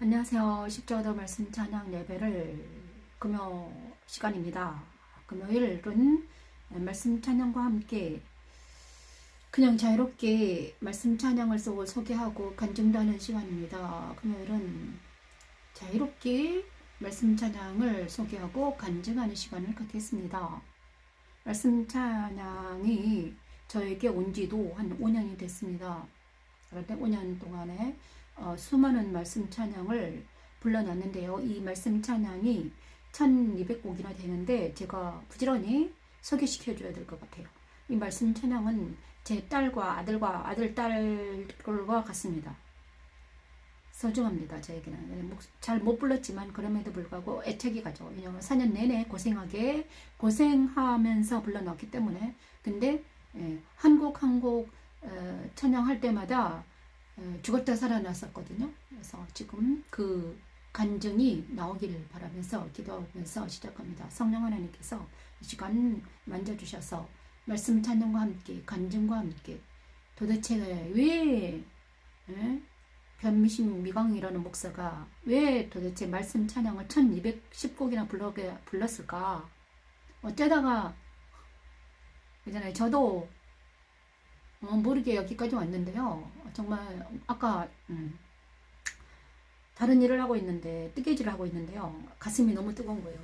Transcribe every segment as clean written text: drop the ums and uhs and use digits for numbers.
안녕하세요. 십자가도 말씀 찬양 예배를 금요 시간입니다. 금요일은 말씀 찬양과 함께 그냥 자유롭게 말씀 찬양을 소개하고 간증도 하는 시간입니다. 금요일은 자유롭게 말씀 찬양을 소개하고 간증하는 시간을 갖겠습니다. 말씀 찬양이 저에게 온 지도 한 5년이 됐습니다. 그런데 5년 동안에 수많은 말씀 찬양을 불러놨는데요. 이 말씀 찬양이 1200곡이나 되는데 제가 부지런히 소개시켜줘야 될 것 같아요. 이 말씀 찬양은 제 딸과 아들, 딸과 같습니다. 소중합니다. 저에게는. 잘 못 불렀지만 그럼에도 불구하고 애착이 가죠. 왜냐하면 4년 내내 고생하면서 불러놨기 때문에. 근데 한 곡 찬양할 때마다 죽었다 살아났었거든요. 그래서 지금 그 간증이 나오기를 바라면서 기도하면서 시작합니다. 성령 하나님께서 이 시간 만져주셔서 말씀 찬양과 함께 간증과 함께 도대체 왜 변미신 미광이라는 목사가 왜 도대체 말씀 찬양을 1210곡이나 불렀을까? 어쩌다가 그잖아요. 저도 모르게 여기까지 왔는데요. 정말 아까 다른 일을 하고 있는데 뜨개질을 하고 있는데요. 가슴이 너무 뜨거운 거예요.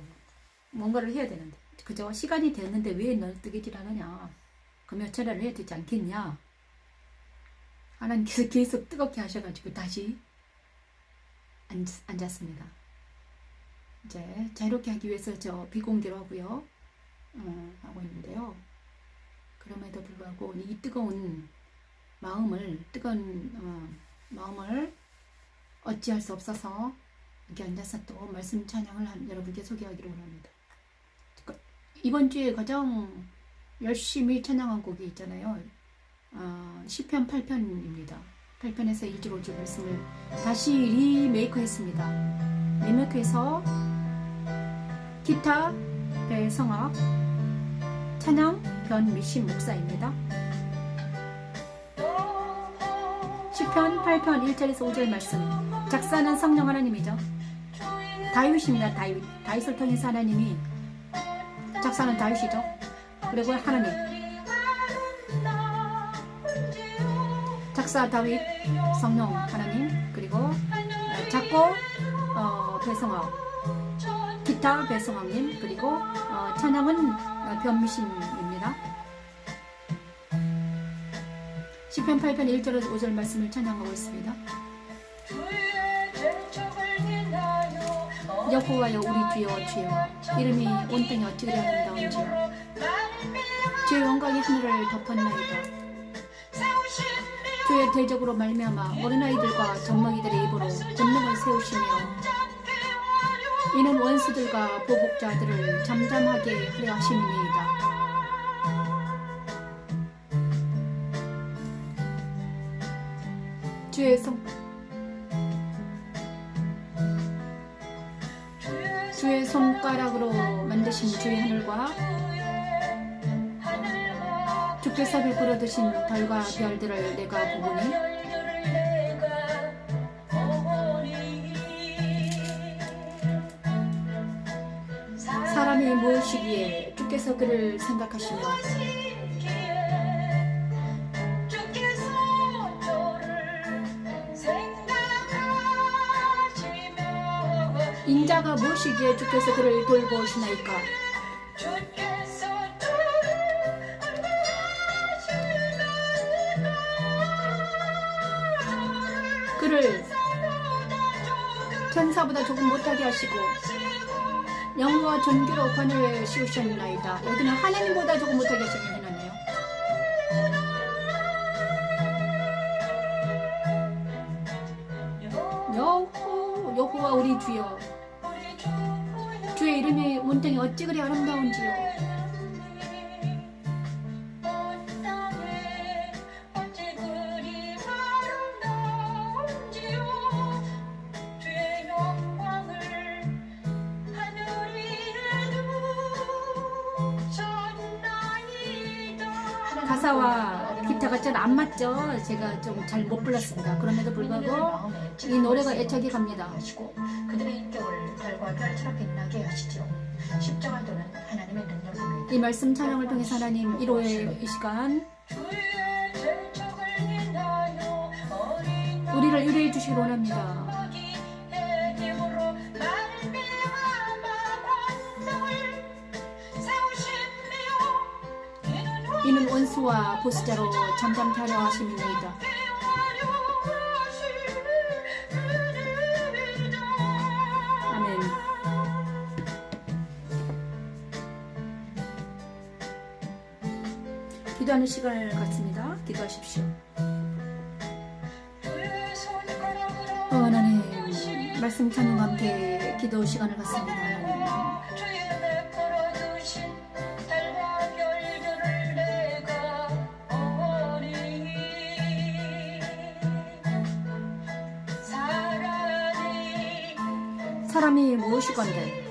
뭔가를 해야 되는데 그저 시간이 됐는데 왜 너 뜨개질 하느냐? 금요 철야를 해야 되지 않겠냐? 하나님께서 계속 뜨겁게 하셔가지고 다시 앉았습니다. 이제 자유롭게 하기 위해서 저 비공개로 하고요. 하고 있는데요. 그럼에도 불구하고 이 뜨거운 마음을 어찌할 수 없어서 여기 앉아서 또 말씀 찬양을 여러분께 소개하기로 합니다. 이번 주에 가장 열심히 찬양한 곡이 있잖아요. 시편 8편입니다. 8편에서 1절 5절 말씀을 다시 리메이크했습니다. 리메이크해서 기타, 배성악, 찬양, 변미신 목사입니다. 시편 8편 1절에서 5절 말씀. 작사는 성령 하나님이죠. 다윗입니다. 다윗을 통해서 하나님이 작사는 다윗이죠. 그리고 하나님. 작사 다윗, 성령 하나님. 그리고 작곡 배성학, 기타 배성학님. 그리고 찬양은 변미신입니다. 시편 8편 1절에서 5절 말씀을 찬양하고 있습니다. 여호와여 우리 주여 이름이 온땅에 어찌 그리 아름다운지요. 주의 영광이 하늘을 덮었나이다. 주의 대적으로 말미암아 어린아이들과 젖먹이들의 입으로 권능을 세우시며 이는 원수들과 보복자들을 잠잠하게 하려 하심이니이다. 주의 손가락으로 만드신 주의 하늘과 주께서 베풀어 두신 달과 별들을 내가 보보니 사람이 무엇이기에 주께서 그를 생각하시며 인자가 무엇이기에 주께서 그를 돌보시나이까. 그를 천사보다 조금 못하게 하시고 영광과 존귀로 관을 씌우셨나이다. 여기는 하나님보다 조금 못하게 하시긴 해놨네요. 여호와 우리 주여 주의 이름이 온땅에 어찌 그리 아름다운지요. 가사와 기타가 잘 안 맞죠? 제가 좀 잘 못 불렀습니다. 그럼에도 불구하고 이 노래가 애착이 갑니다. 그들의 인격을 달과 별처럼 빛나게 하시죠. 십자가 도는 하나님의 능력입니다. 이 말씀 찬양을 통해서 하나님 1호의 이 시간 우리를 유래해 주시기 원합니다. 이는 원수와 보스자로 잠잠케 하려 하심이니이다. 아멘. 기도하는 시간을 갖습니다. 기도하십시오. 하나님, 말씀 찬양과 함께 기도 시간을 갖습니다. 하나님. 사람이 무엇이건데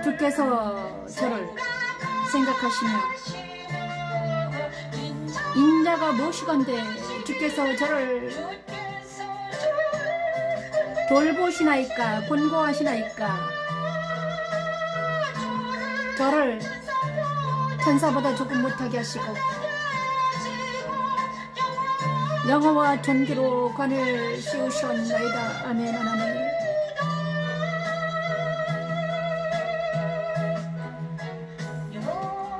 주께서 저를 생각하시며 인자가 무엇이건데 주께서 저를 돌보시나이까 권고하시나이까 저를 천사보다 조금 못하게 하시고 영어와 존귀로 관을 씌우셨나이다. 아멘. 하나님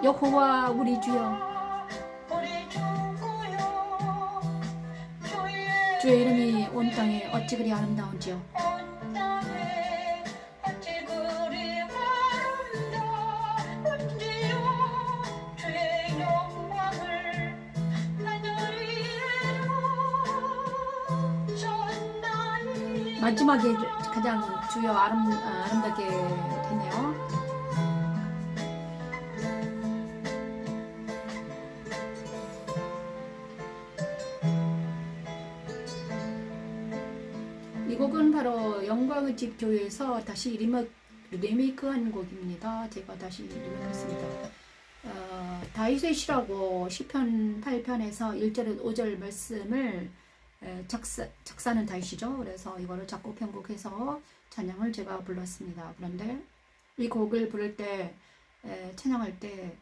여호와 우리 주여 주의 이름이 온 땅에 어찌 그리 아름다운지요. 마지막에 가장 주여 아름답게 되네요. 이 곡은 바로 영광의 집 교회에서 다시 리메이크한 곡입니다. 제가 다시 리메이크했습니다. 다윗의 시라고 시편 8편에서 1절 5절 말씀을 작사는 다윗이죠. 그래서 이거를 작곡 편곡해서 찬양을 제가 불렀습니다. 그런데 이 곡을 부를 때 찬양할 때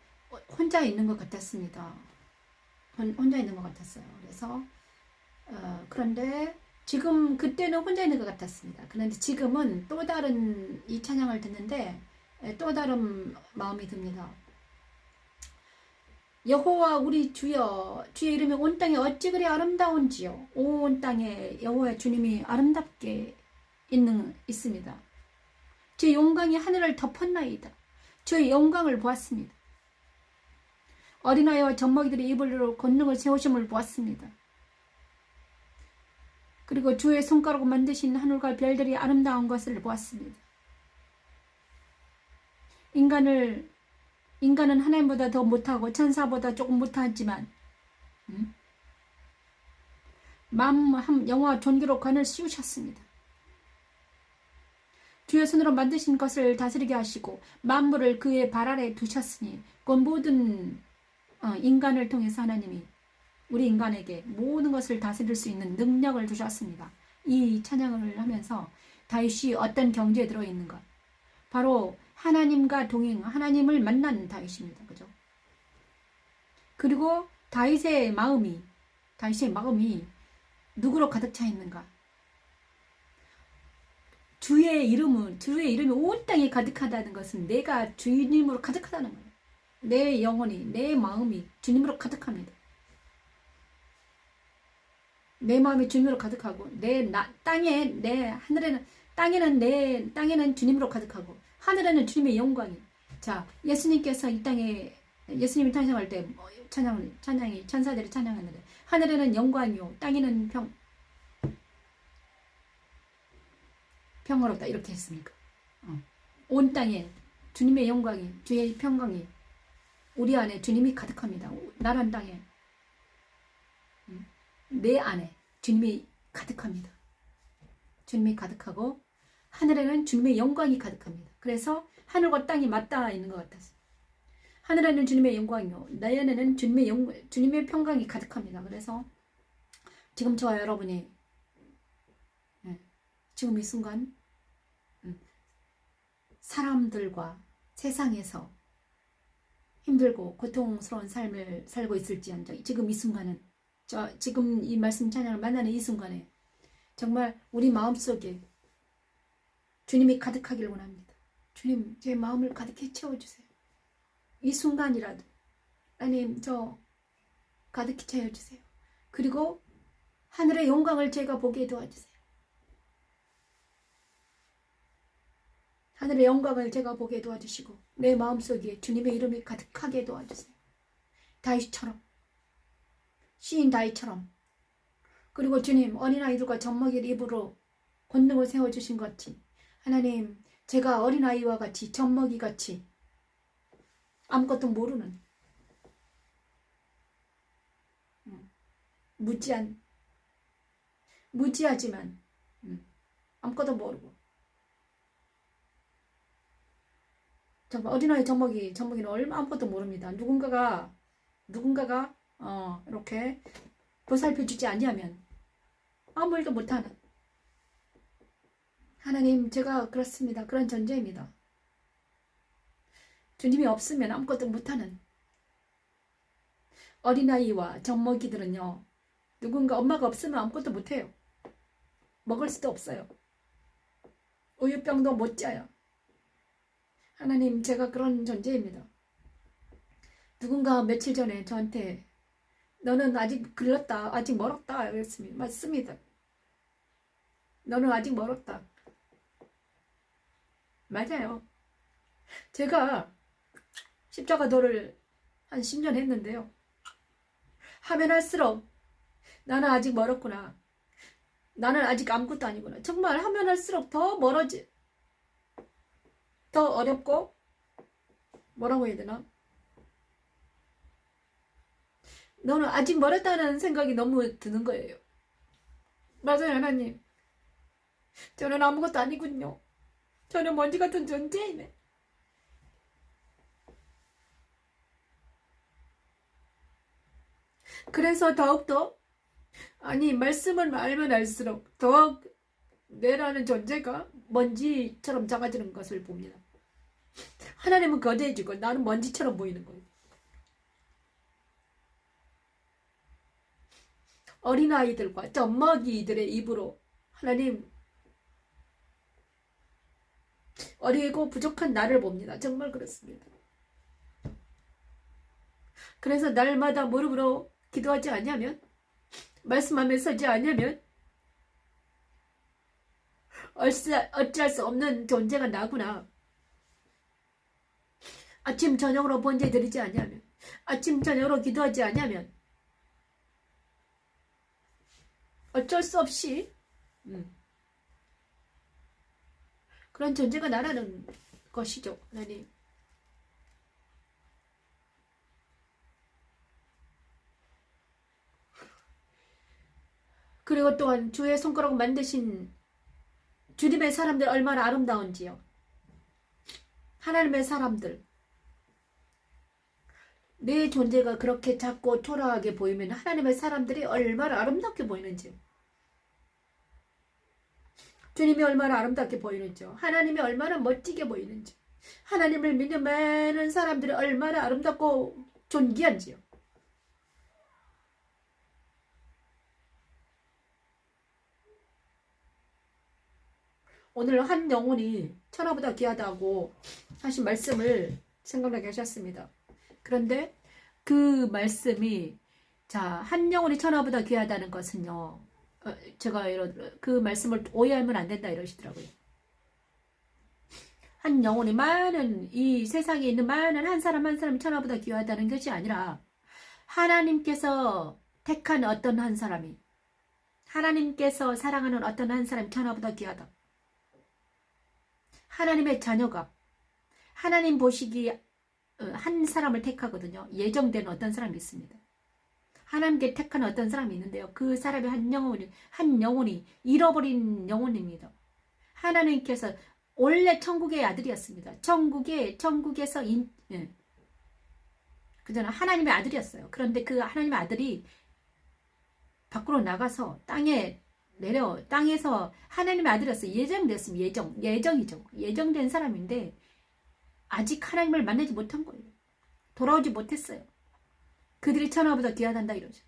혼자 있는 것 같았습니다. 혼자 있는 것 같았어요. 그래서 그런데 지금 그때는 혼자 있는 것 같았습니다. 그런데 지금은 또 다른 이 찬양을 듣는데 또 다른 마음이 듭니다. 여호와 우리 주여 주의 이름이 온 땅에 어찌 그리 아름다운지요. 온 땅에 여호와의 주님이 아름답게 있습니다. 주의 영광이 하늘을 덮었나이다. 주의 영광을 보았습니다. 어린아이와 젖먹이들이 이불로 권능을 세우심을 보았습니다. 그리고 주의 손가락으로 만드신 하늘과 별들이 아름다운 것을 보았습니다. 인간은 하나님보다 더 못하고 천사보다 조금 못하지만 영화 존귀로 관을 씌우셨습니다. 주의 손으로 만드신 것을 다스리게 하시고 만물을 그의 발 아래 두셨으니 그 모든 인간을 통해서 하나님이 우리 인간에게 모든 것을 다스릴 수 있는 능력을 주셨습니다. 이 찬양을 하면서 다윗이 어떤 경지에 들어있는가? 바로 하나님과 동행, 하나님을 만난 다윗입니다. 그죠? 그리고 다윗의 마음이 누구로 가득 차 있는가? 주의 이름이 온 땅에 가득하다는 것은 내가 주님으로 가득하다는 거예요. 내 영혼이, 내 마음이 주님으로 가득합니다. 내 마음이 주님으로 가득하고 땅에는 주님으로 가득하고 하늘에는 주님의 영광이. 자, 예수님께서 이 땅에 예수님이 탄생할 때 찬양이 천사들이 찬양하는데 하늘에는 영광이요 땅에는 평화롭다 이렇게 했습니까? 온 땅에 주님의 영광이 주의 평강이 우리 안에 주님이 가득합니다. 나란 땅에 내 안에 주님이 가득합니다. 주님이 가득하고 하늘에는 주님의 영광이 가득합니다. 그래서 하늘과 땅이 맞닿아 있는 것 같았어요. 하늘에는 주님의 영광이요 내 안에는 주님의 평강이 가득합니다. 그래서 지금 저와 여러분이 지금 이 순간 사람들과 세상에서 힘들고 고통스러운 삶을 살고 있을지언정 지금 이 순간은 지금 이 말씀 찬양을 만나는 이 순간에 정말 우리 마음속에 주님이 가득하길 원합니다. 주님 제 마음을 가득히 채워주세요. 이 순간이라도 하나님 저 가득히 채워주세요. 그리고 하늘의 영광을 제가 보게 도와주세요. 하늘의 영광을 제가 보게 도와주시고 내 마음속에 주님의 이름이 가득하게 도와주세요. 다윗처럼 시인 다윗처럼 그리고 주님 어린아이들과 젖먹이를 입으로 권능을 세워주신 것 같이 하나님 제가 어린아이와 같이 젖먹이같이 아무것도 모르는 무지하지만 아무것도 모르고 정말 어린아이 젖먹이는 아무것도 모릅니다. 누군가가 이렇게 보살펴주지 아니하면 아무 일도 못하는 하나님 제가 그렇습니다. 그런 존재입니다. 주님이 없으면 아무것도 못하는 어린아이와 젖먹이들은요 누군가 엄마가 없으면 아무것도 못해요. 먹을 수도 없어요. 우유병도 못 짜요. 하나님 제가 그런 존재입니다. 누군가 며칠 전에 저한테 너는 아직 글렀다 아직 멀었다 그랬습니다. 맞습니다. 너는 아직 멀었다. 맞아요. 제가 십자가도를 한 10년 했는데요. 하면 할수록 나는 아직 멀었구나. 나는 아직 아무것도 아니구나. 정말 하면 할수록 더 멀어지 더 어렵고 뭐라고 해야 되나? 너는 아직 멀었다는 생각이 너무 드는 거예요. 맞아요 하나님. 저는 아무것도 아니군요. 저는 먼지 같은 존재이네. 그래서 더욱더 말씀을 알면 알수록 더욱 내라는 존재가 먼지처럼 작아지는 것을 봅니다. 하나님은 거대해지고 나는 먼지처럼 보이는 거예요. 어린아이들과 젖먹이들의 입으로 하나님 어리고 부족한 나를 봅니다. 정말 그렇습니다. 그래서 날마다 무릎으로 기도하지 않으면 말씀하며 서지 않으면 어찌할 수 없는 존재가 나구나. 아침 저녁으로 번제 드리지 않으면 아침 저녁으로 기도하지 않으면 어쩔 수 없이 그런 존재가 나라는 것이죠. 하나님. 그리고 또한 주의 손가락 만드신 주님의 사람들 얼마나 아름다운지요. 하나님의 사람들 내 존재가 그렇게 작고 초라하게 보이면 하나님의 사람들이 얼마나 아름답게 보이는지요. 주님이 얼마나 아름답게 보이는지요. 하나님이 얼마나 멋지게 보이는지 하나님을 믿는 많은 사람들이 얼마나 아름답고 존귀한지요. 오늘 한 영혼이 천하보다 귀하다고 하신 말씀을 생각나게 하셨습니다. 그런데 그 말씀이 한 영혼이 천하보다 귀하다는 것은요. 제가 그 말씀을 오해하면 안 된다 이러시더라고요. 한 영혼이 이 세상에 있는 많은 한 사람 한 사람이 천하보다 귀하다는 것이 아니라 하나님께서 택한 어떤 한 사람이 하나님께서 사랑하는 어떤 한 사람이 천하보다 귀하다. 하나님의 자녀가 하나님 보시기에 한 사람을 택하거든요. 예정된 어떤 사람이 있습니다. 하나님께 택한 어떤 사람이 있는데요. 그 사람의 한 영혼이 잃어버린 영혼입니다. 하나님께서 원래 천국의 아들이었습니다. 천국에서 그저는 하나님의 아들이었어요. 그런데 그 하나님의 아들이 밖으로 나가서 땅에서 하나님의 아들이었어요. 예정됐습니다. 예정이죠. 예정된 사람인데 아직 하나님을 만나지 못한 거예요. 돌아오지 못했어요. 그들이 천하보다 귀하단다 이러죠.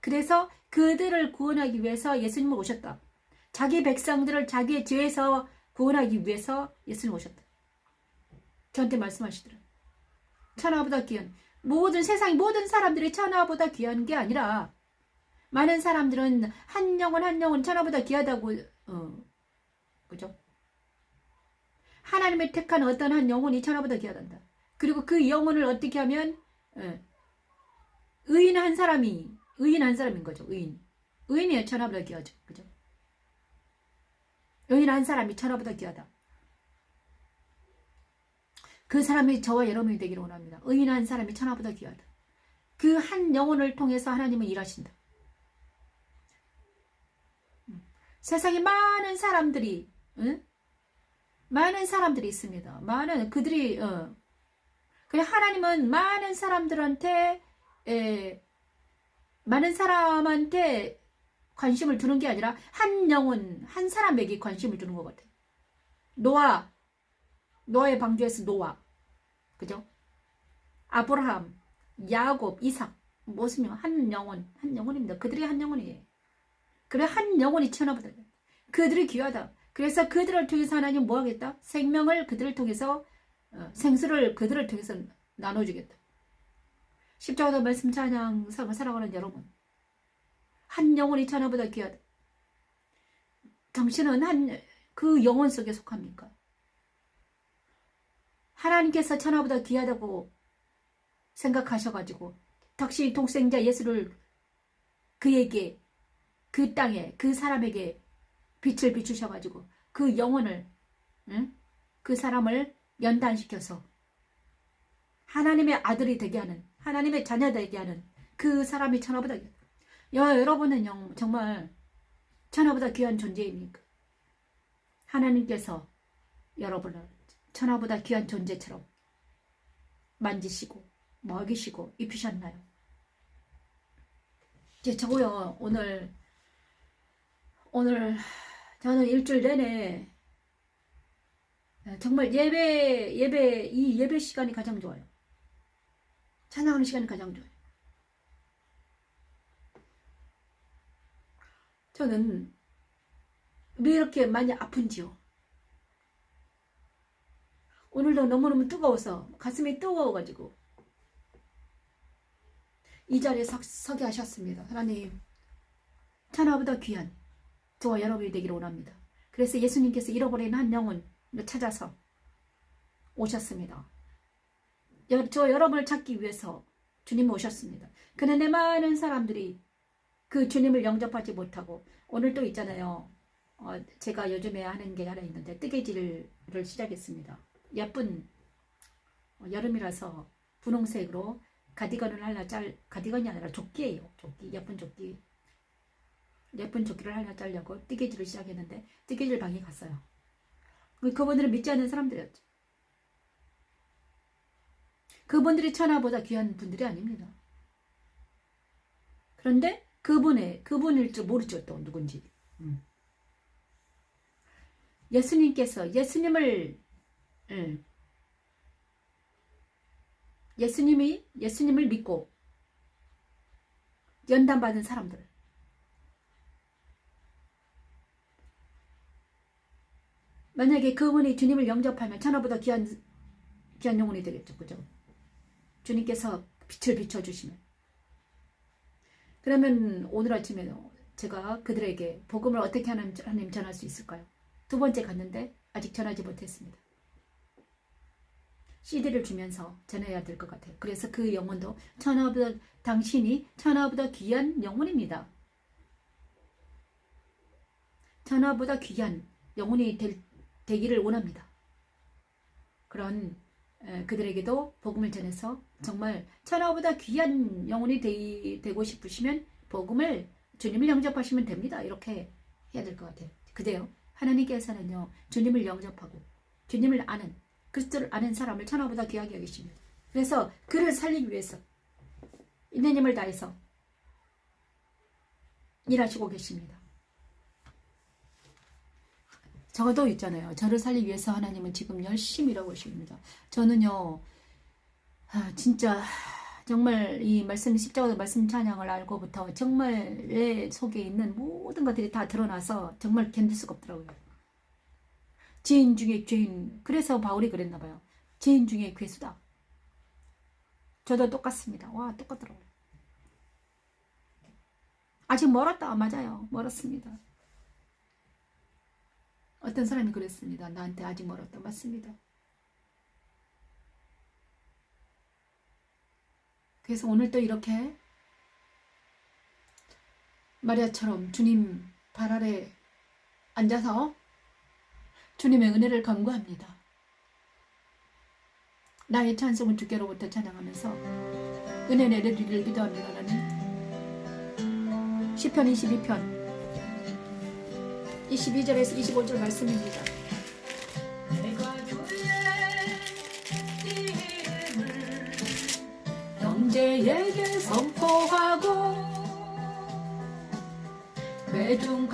그래서 그들을 구원하기 위해서 예수님을 오셨다. 자기 백성들을 자기의 죄에서 구원하기 위해서 예수님 오셨다. 저한테 말씀하시더라고요. 천하보다 귀한, 세상의 모든 사람들이 천하보다 귀한 게 아니라 많은 사람들은 한 영혼 천하보다 귀하다고 그죠? 하나님의 택한 어떤 한 영혼이 천하보다 귀하단다. 그리고 그 영혼을 어떻게 하면 의인 한 사람인 거죠. 의인이 천하보다 귀하죠. 그죠? 의인 한 사람이 천하보다 귀하다. 그 사람이 저와 여러분이 되기를 원합니다. 의인 한 사람이 천하보다 귀하다. 그 한 영혼을 통해서 하나님은 일하신다. 세상에 많은 사람들이 있습니다. 그냥 하나님은 많은 사람한테 관심을 두는 게 아니라 한 영혼, 한 사람에게 관심을 두는 것 같아요. 노아의 방주에서 노아, 그죠? 아브라함, 야곱, 이삭, 무슨 한 영혼입니다. 그들이 한 영혼이에요. 그래 한 영혼이 천하보다 그들이 귀하다. 그래서 그들을 통해서 하나님 뭐 하겠다? 생명을 그들을 통해서 생수를 그들을 통해서 나눠주겠다. 십자가도 말씀 찬양상을 살아가는 여러분, 한 영혼이 천하보다 귀하다. 당신은 그 영혼 속에 속합니까? 하나님께서 천하보다 귀하다고 생각하셔가지고 당신 독생자 예수를 그에게, 그 땅에, 그 사람에게 빛을 비추셔가지고 그 영혼을, 그 사람을 연단시켜서 하나님의 아들이 되게 하는, 하나님의 자녀 되게 하는 그 사람이 천하보다 귀하다. 여러분은 정말 천하보다 귀한 존재입니까? 하나님께서 여러분을 천하보다 귀한 존재처럼 만지시고 먹이시고 입히셨나요? 이제 저고요. 오늘 저는 일주일 내내 정말 이 예배 시간이 가장 좋아요. 찬양하는 시간이 가장 좋아요. 저는 왜 이렇게 많이 아픈지요? 오늘도 너무너무 뜨거워서, 가슴이 뜨거워가지고 이 자리에 서게 하셨습니다. 하나님, 천하보다 귀한 저와 여러분이 되기를 원합니다. 그래서 예수님께서 잃어버린 한 영혼을 찾아서 오셨습니다. 저 여러분을 찾기 위해서 주님 오셨습니다. 그런데 많은 사람들이 그 주님을 영접하지 못하고, 오늘 또 있잖아요. 제가 요즘에 하는 게 하나 있는데 뜨개질을 시작했습니다. 예쁜 여름이라서 분홍색으로 가디건이 아니라 조끼예요. 예쁜 조끼를 하나 짜려고 뜨개질을 시작했는데 뜨개질 방에 갔어요. 그분들은 믿지 않는 사람들이었죠. 그분들이 천하보다 귀한 분들이 아닙니다. 그런데 그분일 줄 모르죠. 또 누군지. 예수님을 믿고 연단받은 사람들, 만약에 그분이 주님을 영접하면 천하보다 귀한 영혼이 되겠죠. 그죠? 주님께서 빛을 비춰주시면. 그러면 오늘 아침에 제가 그들에게 복음을 어떻게 하나님 전할 수 있을까요? 두 번째 갔는데 아직 전하지 못했습니다. CD를 주면서 전해야 될 것 같아요. 그래서 그 영혼도 당신이 천하보다 귀한 영혼입니다. 천하보다 귀한 영혼이 되기를 원합니다. 그런 그들에게도 복음을 전해서 정말 천하보다 귀한 영혼이 되고 싶으시면 복음을, 주님을 영접하시면 됩니다. 이렇게 해야 될 것 같아요. 그래요. 하나님께서는요, 주님을 영접하고 주님을 아는, 그리스도를 아는 사람을 천하보다 귀하게 여기십니다. 그래서 그를 살리기 위해서 있는 힘을 다해서 일하시고 계십니다. 저도 있잖아요. 저를 살리기 위해서 하나님은 지금 열심히 일하고 계십니다. 저는요, 진짜 정말 이 말씀 십자가 말씀 찬양을 알고부터 정말 내 속에 있는 모든 것들이 다 드러나서 정말 견딜 수가 없더라고요. 죄인 중에 죄인. 그래서 바울이 그랬나 봐요. 죄인 중에 괴수다. 저도 똑같습니다. 와, 똑같더라고요. 아직 멀었다. 맞아요. 멀었습니다. 어떤 사람이 그랬습니다. 나한테 아직 멀었다. 맞습니다. 그래서 오늘 또 이렇게 마리아처럼 주님 발 아래 앉아서 주님의 은혜를 간구합니다. 나의 찬송을 주께로부터 찬양하면서 은혜 내려주기를 기도합니다. 나는 시편 22편 22절에서 25절 말씀입니다. 형제에게 선포하고 회중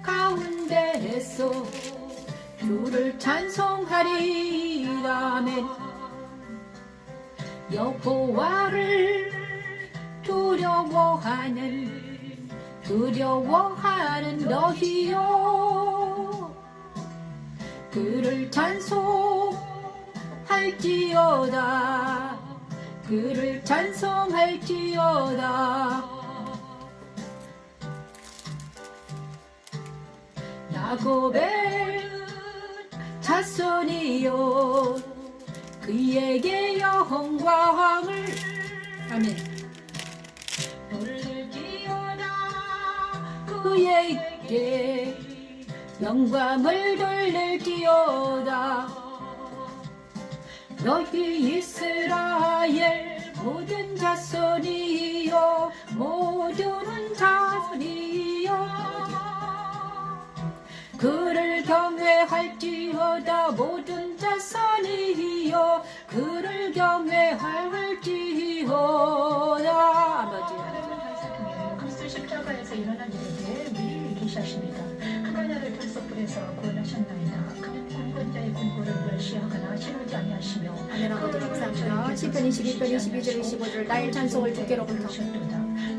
가운데에서 주를 찬송하리라멘. 여호와를 두려워하는 너희요 그를 찬송할지어다. 그를 찬송할지어다. 야곱의 자손이여 그에게 영광을 아멘. 그에게 영광을 돌릴지어다. 너희 이스라엘 모든 자손이여 모든 자손이여 그를 경외할지어다. 모든 자손이여 그를 경외할지어다. 아버지 그리스도 십자가에서 일어난 일에 미리 계시하십니다. 그가 나를 불속불에서 구원하셨나이다. 그는 군권자의 군고를 멸시하거나 싫어하지 아니하시며 아멘. 아버지 감사합니다. 시편 22편 22절 25절 나의 찬송을 주께로부터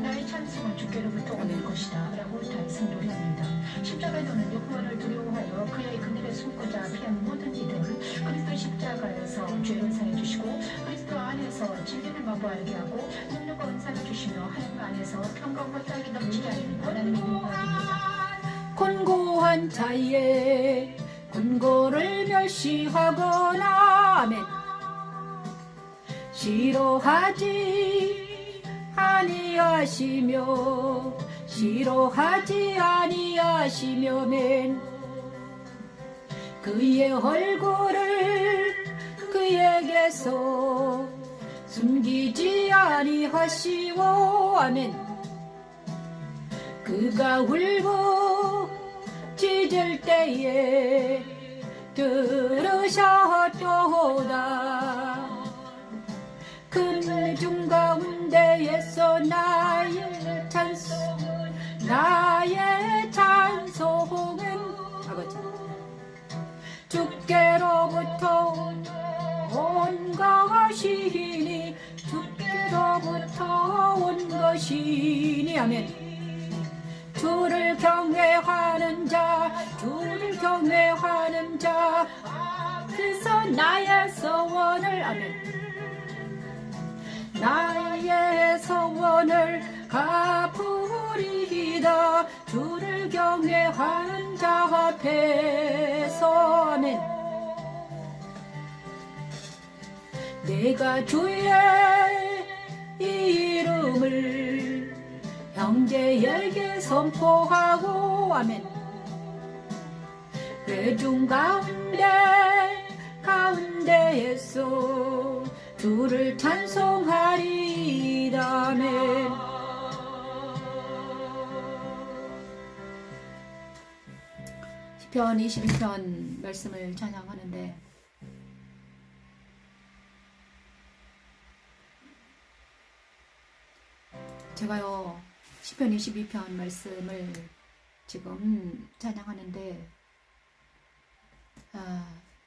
나의 찬송은 주께로부터 오는 것이다 라고 다윗은 노래합니다. 십자가에 도는 여호와를 두려워하여 그의 그늘에 숨고자 피한 모든 이들 그리스도 십자가에서 죄를 사해 주시고 그리스도 안에서 진리를 마부알게 하고 능력과 은사를 주시며 하나님 안에서 평강과 딸기 넘치게 하는 하나님의 영광입니다. 곤고한 자의 곤고를 멸시하거나 아멘. 싫어하지 아니하시며 맨 그의 얼굴을 그에게서 숨기지 아니하시오 아멘. 그가 울고 짖을 때에 들으셨도다. 그중 가운데에서 나의 찬송은 아버지 주께로부터 온 것이니 주께로부터 온 것이니 아멘. 주를 경외하는 자 그래서 나의 소원을 아멘. 나의 소원을 갚으리이다. 주를 경외하는 자 앞에서 아멘. 내가 주의 이름을 형제에게 선포하고 아멘. 회중 가운데에서 주를 찬송하리이다 아멘. 시편 22편 말씀을 찬양하는데 제가요 시편 22편 말씀을 지금 찬양하는데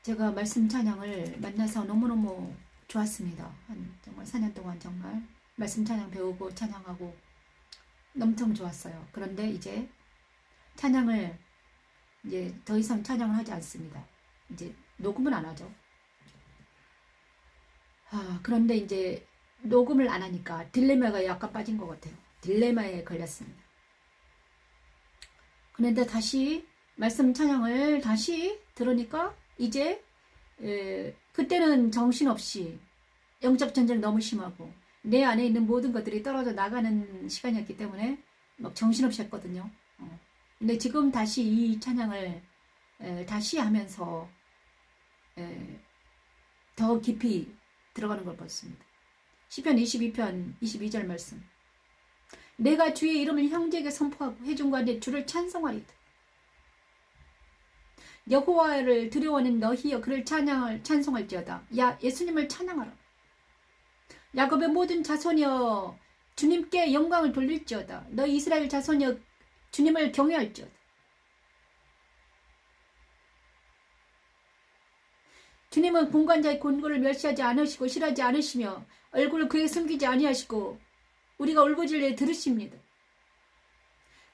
제가 말씀 찬양을 만나서 너무너무 좋았습니다. 정말 4년 동안 정말 말씀 찬양 배우고 찬양하고 엄청 좋았어요. 그런데 이제 찬양을 이제 더 이상 찬양을 하지 않습니다. 이제 녹음은 안 하죠. 그런데 이제 녹음을 안 하니까 딜레마가 약간 빠진 것 같아요. 딜레마에 걸렸습니다. 그런데 다시 말씀 찬양을 다시 들으니까 이제 그때는 정신없이 영적 전쟁 너무 심하고 내 안에 있는 모든 것들이 떨어져 나가는 시간이었기 때문에 막 정신없이 했거든요. 근데 지금 다시 이 찬양을 다시 하면서 더 깊이 들어가는 걸 봤습니다. 시편 22편 22절 말씀. 내가 주의 이름을 형제에게 선포하고 회중과 내 주를 찬송하리다. 여호와를 두려워하는 너희여 그를 찬송할지어다. 야 예수님을 찬양하라. 야곱의 모든 자손이여 주님께 영광을 돌릴지어다. 너희 이스라엘 자손이여 주님을 경외할지어다. 주님은 공관자의 곤고를 멸시하지 않으시고 싫어하지 않으시며 얼굴을 그에게 숨기지 아니하시고 우리가 울부짖을 들으십니다.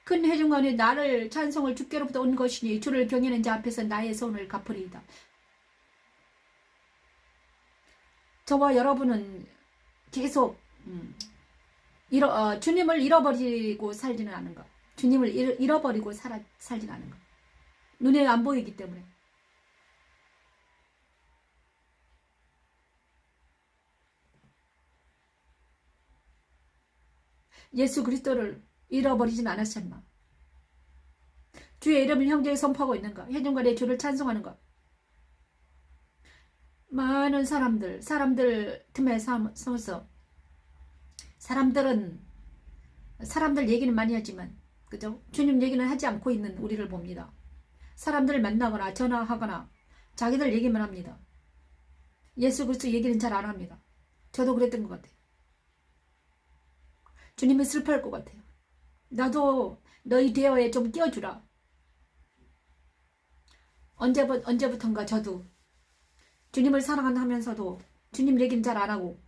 큰 회중간에 나를 찬송을 주께로부터 온 것이니 주를 경외하는 자 앞에서 나의 손을 갚으리이다. 저와 여러분은 계속 주님을 잃어버리고 살지는 않은 것. 주님을 잃어버리고 살지는 않은 것. 눈에 안 보이기 때문에. 예수 그리스도를 잃어버리진 않았었나. 주의 이름을 형제에 선포하고 있는가. 회중과 내 주를 찬송하는가. 많은 사람들 틈에 서서 사람들 얘기는 많이 하지만 그죠? 주님 얘기는 하지 않고 있는 우리를 봅니다. 사람들을 만나거나 전화하거나 자기들 얘기만 합니다. 예수 그리스도 얘기는 잘 안 합니다. 저도 그랬던 것 같아요. 주님이 슬퍼할 것 같아요. 나도 너희 대화에 좀 끼워주라. 언제부턴가 저도 주님을 사랑하면서도 주님 얘기는 잘 안 하고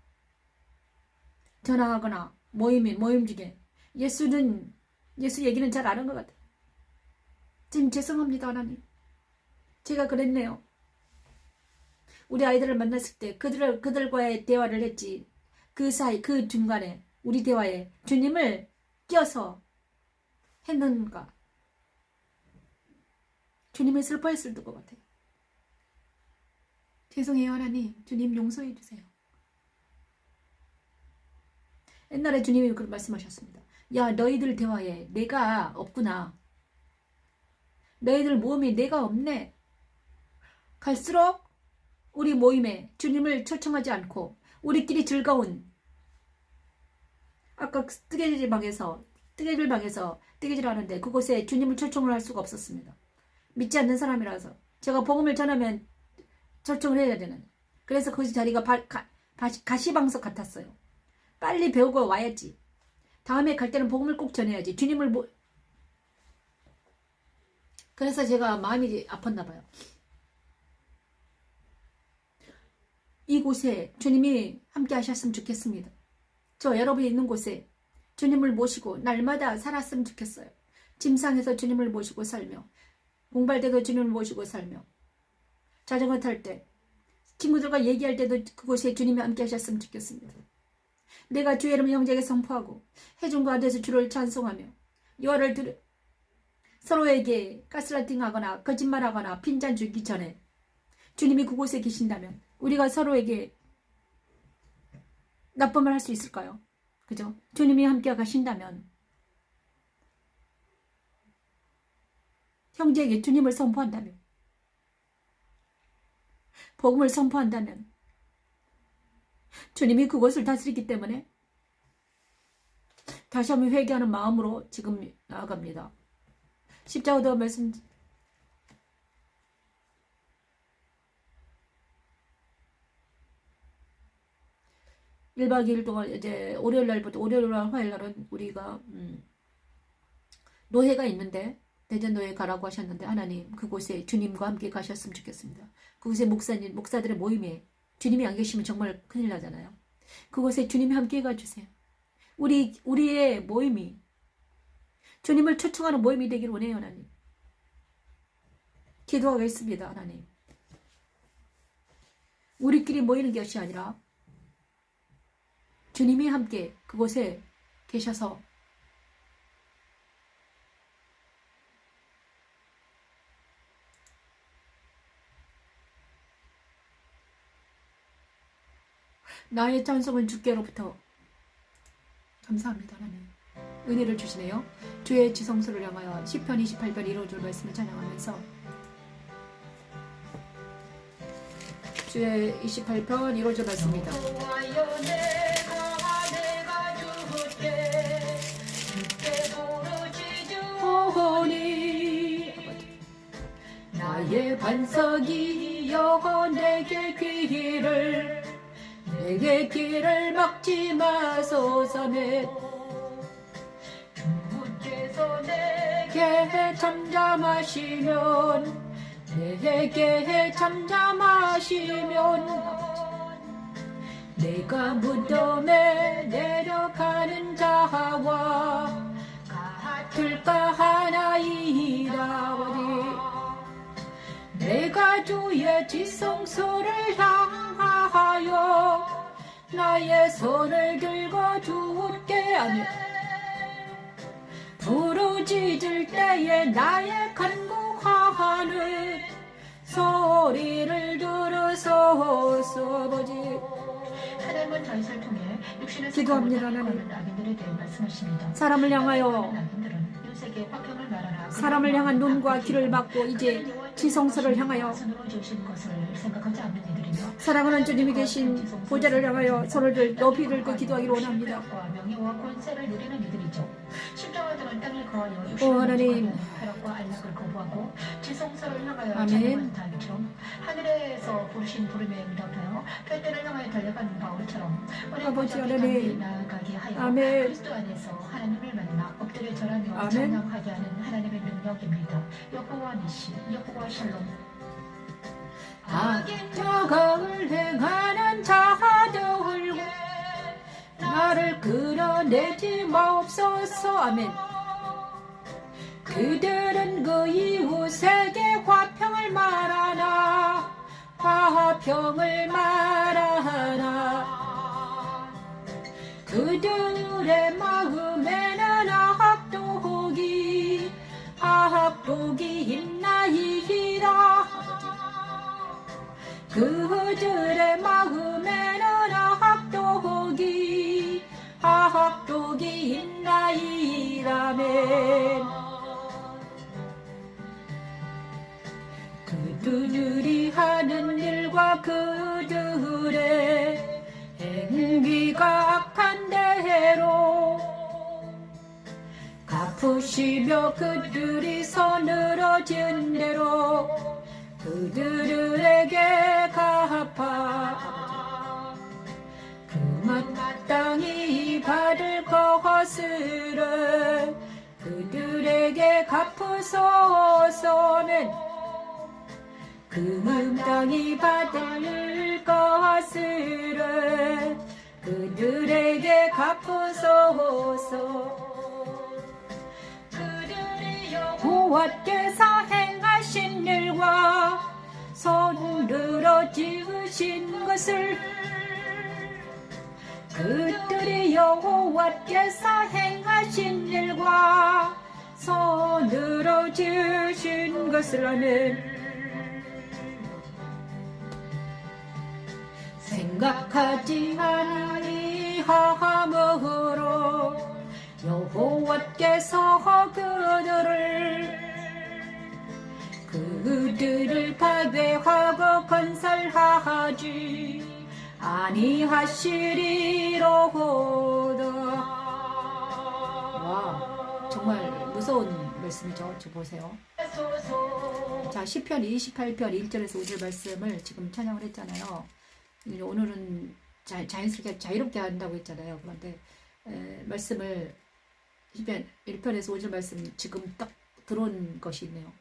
전화하거나 모임 중에 예수 얘기는 잘 안 하는 것 같아요. 지금 죄송합니다 하나님. 제가 그랬네요. 우리 아이들을 만났을 때 그들과의 대화를 했지. 그 사이 그 중간에 우리 대화에 주님을 끼어서 했는가. 주님이 슬퍼했을 것 같아요. 죄송해요 하나님. 주님 용서해 주세요. 옛날에 주님이 그런 말씀하셨습니다. 야 너희들 대화에 내가 없구나. 너희들 모임에 내가 없네. 갈수록 우리 모임에 주님을 초청하지 않고 우리끼리 즐거운 아까 뜨개질방에서 뜨개질 하는데 그곳에 주님을 초청을 할 수가 없었습니다. 믿지 않는 사람이라서 제가 복음을 전하면 초청을 해야 되는. 그래서 그 자리가 가시방석 같았어요. 빨리 배우고 와야지. 다음에 갈 때는 복음을 꼭 전해야지. 주님을 그래서 제가 마음이 아팠나 봐요. 이곳에 주님이 함께 하셨으면 좋겠습니다. 저 여러분이 있는 곳에 주님을 모시고 날마다 살았으면 좋겠어요. 짐상에서 주님을 모시고 살며 공부할 때도 주님을 모시고 살며 자전거 탈 때 친구들과 얘기할 때도 그곳에 주님이 함께 하셨으면 좋겠습니다. 내가 주의 이름을 형제에게 선포하고 회중과 안에서 주를 찬송하며 여호와를 서로에게 가스라이팅하거나 거짓말하거나 핀잔 주기 전에 주님이 그곳에 계신다면 우리가 서로에게 나쁜 말 할 수 있을까요? 그죠? 주님이 함께 가신다면 형제에게 주님을 선포한다면 복음을 선포한다면 주님이 그곳을 다스리기 때문에 다시 한번 회개하는 마음으로 지금 나아갑니다. 십자가도 말씀 1박 2일 동안 이제 월요일 날부터 월요일 날 화요일 날은 우리가 노회가 있는데 대전 노회 가라고 하셨는데 하나님 그곳에 주님과 함께 가셨으면 좋겠습니다. 그곳에 목사들의 모임에 주님이 안 계시면 정말 큰일 나잖아요. 그곳에 주님이 함께 가주세요. 우리의 모임이 주님을 초청하는 모임이 되길 원해요. 하나님. 기도하겠습니다. 하나님. 우리끼리 모이는 것이 아니라 주님이 함께 그곳에 계셔서 나의 찬송은 주께로부터 감사합니다. 하나님. 은혜를 주시네요. 주의 지성소를 향하여 시편 28편 1호절 말씀을 찬양하면서 주의 28편 1호절 말씀입니다. 여호와여 내가 주께 호호니 나의 반석이여 내게 길을 막지 마소서매 주께서 내게 잠잠하시면 내가 무덤에 내려가는 자와 같을까 하나이다. 내가 주의 지성소를 향하여 나의 손을 들고 주께 부르짖을 때에 나의 간구하는 소리를 들으소서. 하나님은 다윗을 통해 육신의 기도합니다. 하나님. 악인들에 대해 말씀하십니다. 사람을 향하여 악인들은 율색의 화평을 말하라. 사람을 향한 눈과 귀를 막고 이제 지성소를 향하여 손으로 지으신 것을 생각하지 않는 이들이며 사랑하는 주님이 계신 보좌를 향하여 서로를 높이 들고 기도하기를 원합니다. 명예와 권세를 누리는 이들이죠. 십자가들은 땅을 거하여 오 하나님, 쾌락과 안락을 거부하고 지성소를 향하여 아멘. 찬양하는 다윗처럼 하늘에서 부르신 부름에 응답하여 별들을 향하여 달려가는 바울처럼 아버지 하나님, 나아가게 하여 아멘. 그리스도 안에서 하나님을 만나 엎드려 절하며 아멘. 찬양하게 하는 하나님의 능력입니다. 여호와 니시, 여호와 샬롬. 악인자가을 행하는 자들 나를 끌어내지 마옵소서. 아멘. 그들은 그 이웃에게 화평을 말하나 그들의 마음에는 악독이 있나이다. 그들의 마음에는 악독이 있나이다멘. 그들이 하는 일과 그들의 행위가 악한 대로 갚으시며 그들이 손으로 지은 대로 그들에게 갚아 그 마땅히 받을 것을 그들에게 갚으소서는 그 마땅히 받을 것을 그들에게 갚으소서. 여호와께서 행하신 일과 손으로 지으신 것을 그들이 여호와께서 행하신 일과 손으로 지으신 것을 아는 생각하지 아니하므로 여호와께서 그들을 파괴하고 건설하지 아니하시리로다. 와, 정말 무서운 말씀이죠. 지금 보세요. 자, 시편 28편 1절에서 5절 말씀을 지금 찬양을 했잖아요. 오늘은 자연스럽게 자유롭게 한다고 했잖아요. 그런데 말씀을 시편 1편에서 5절 말씀 지금 딱 들어온 것이 있네요.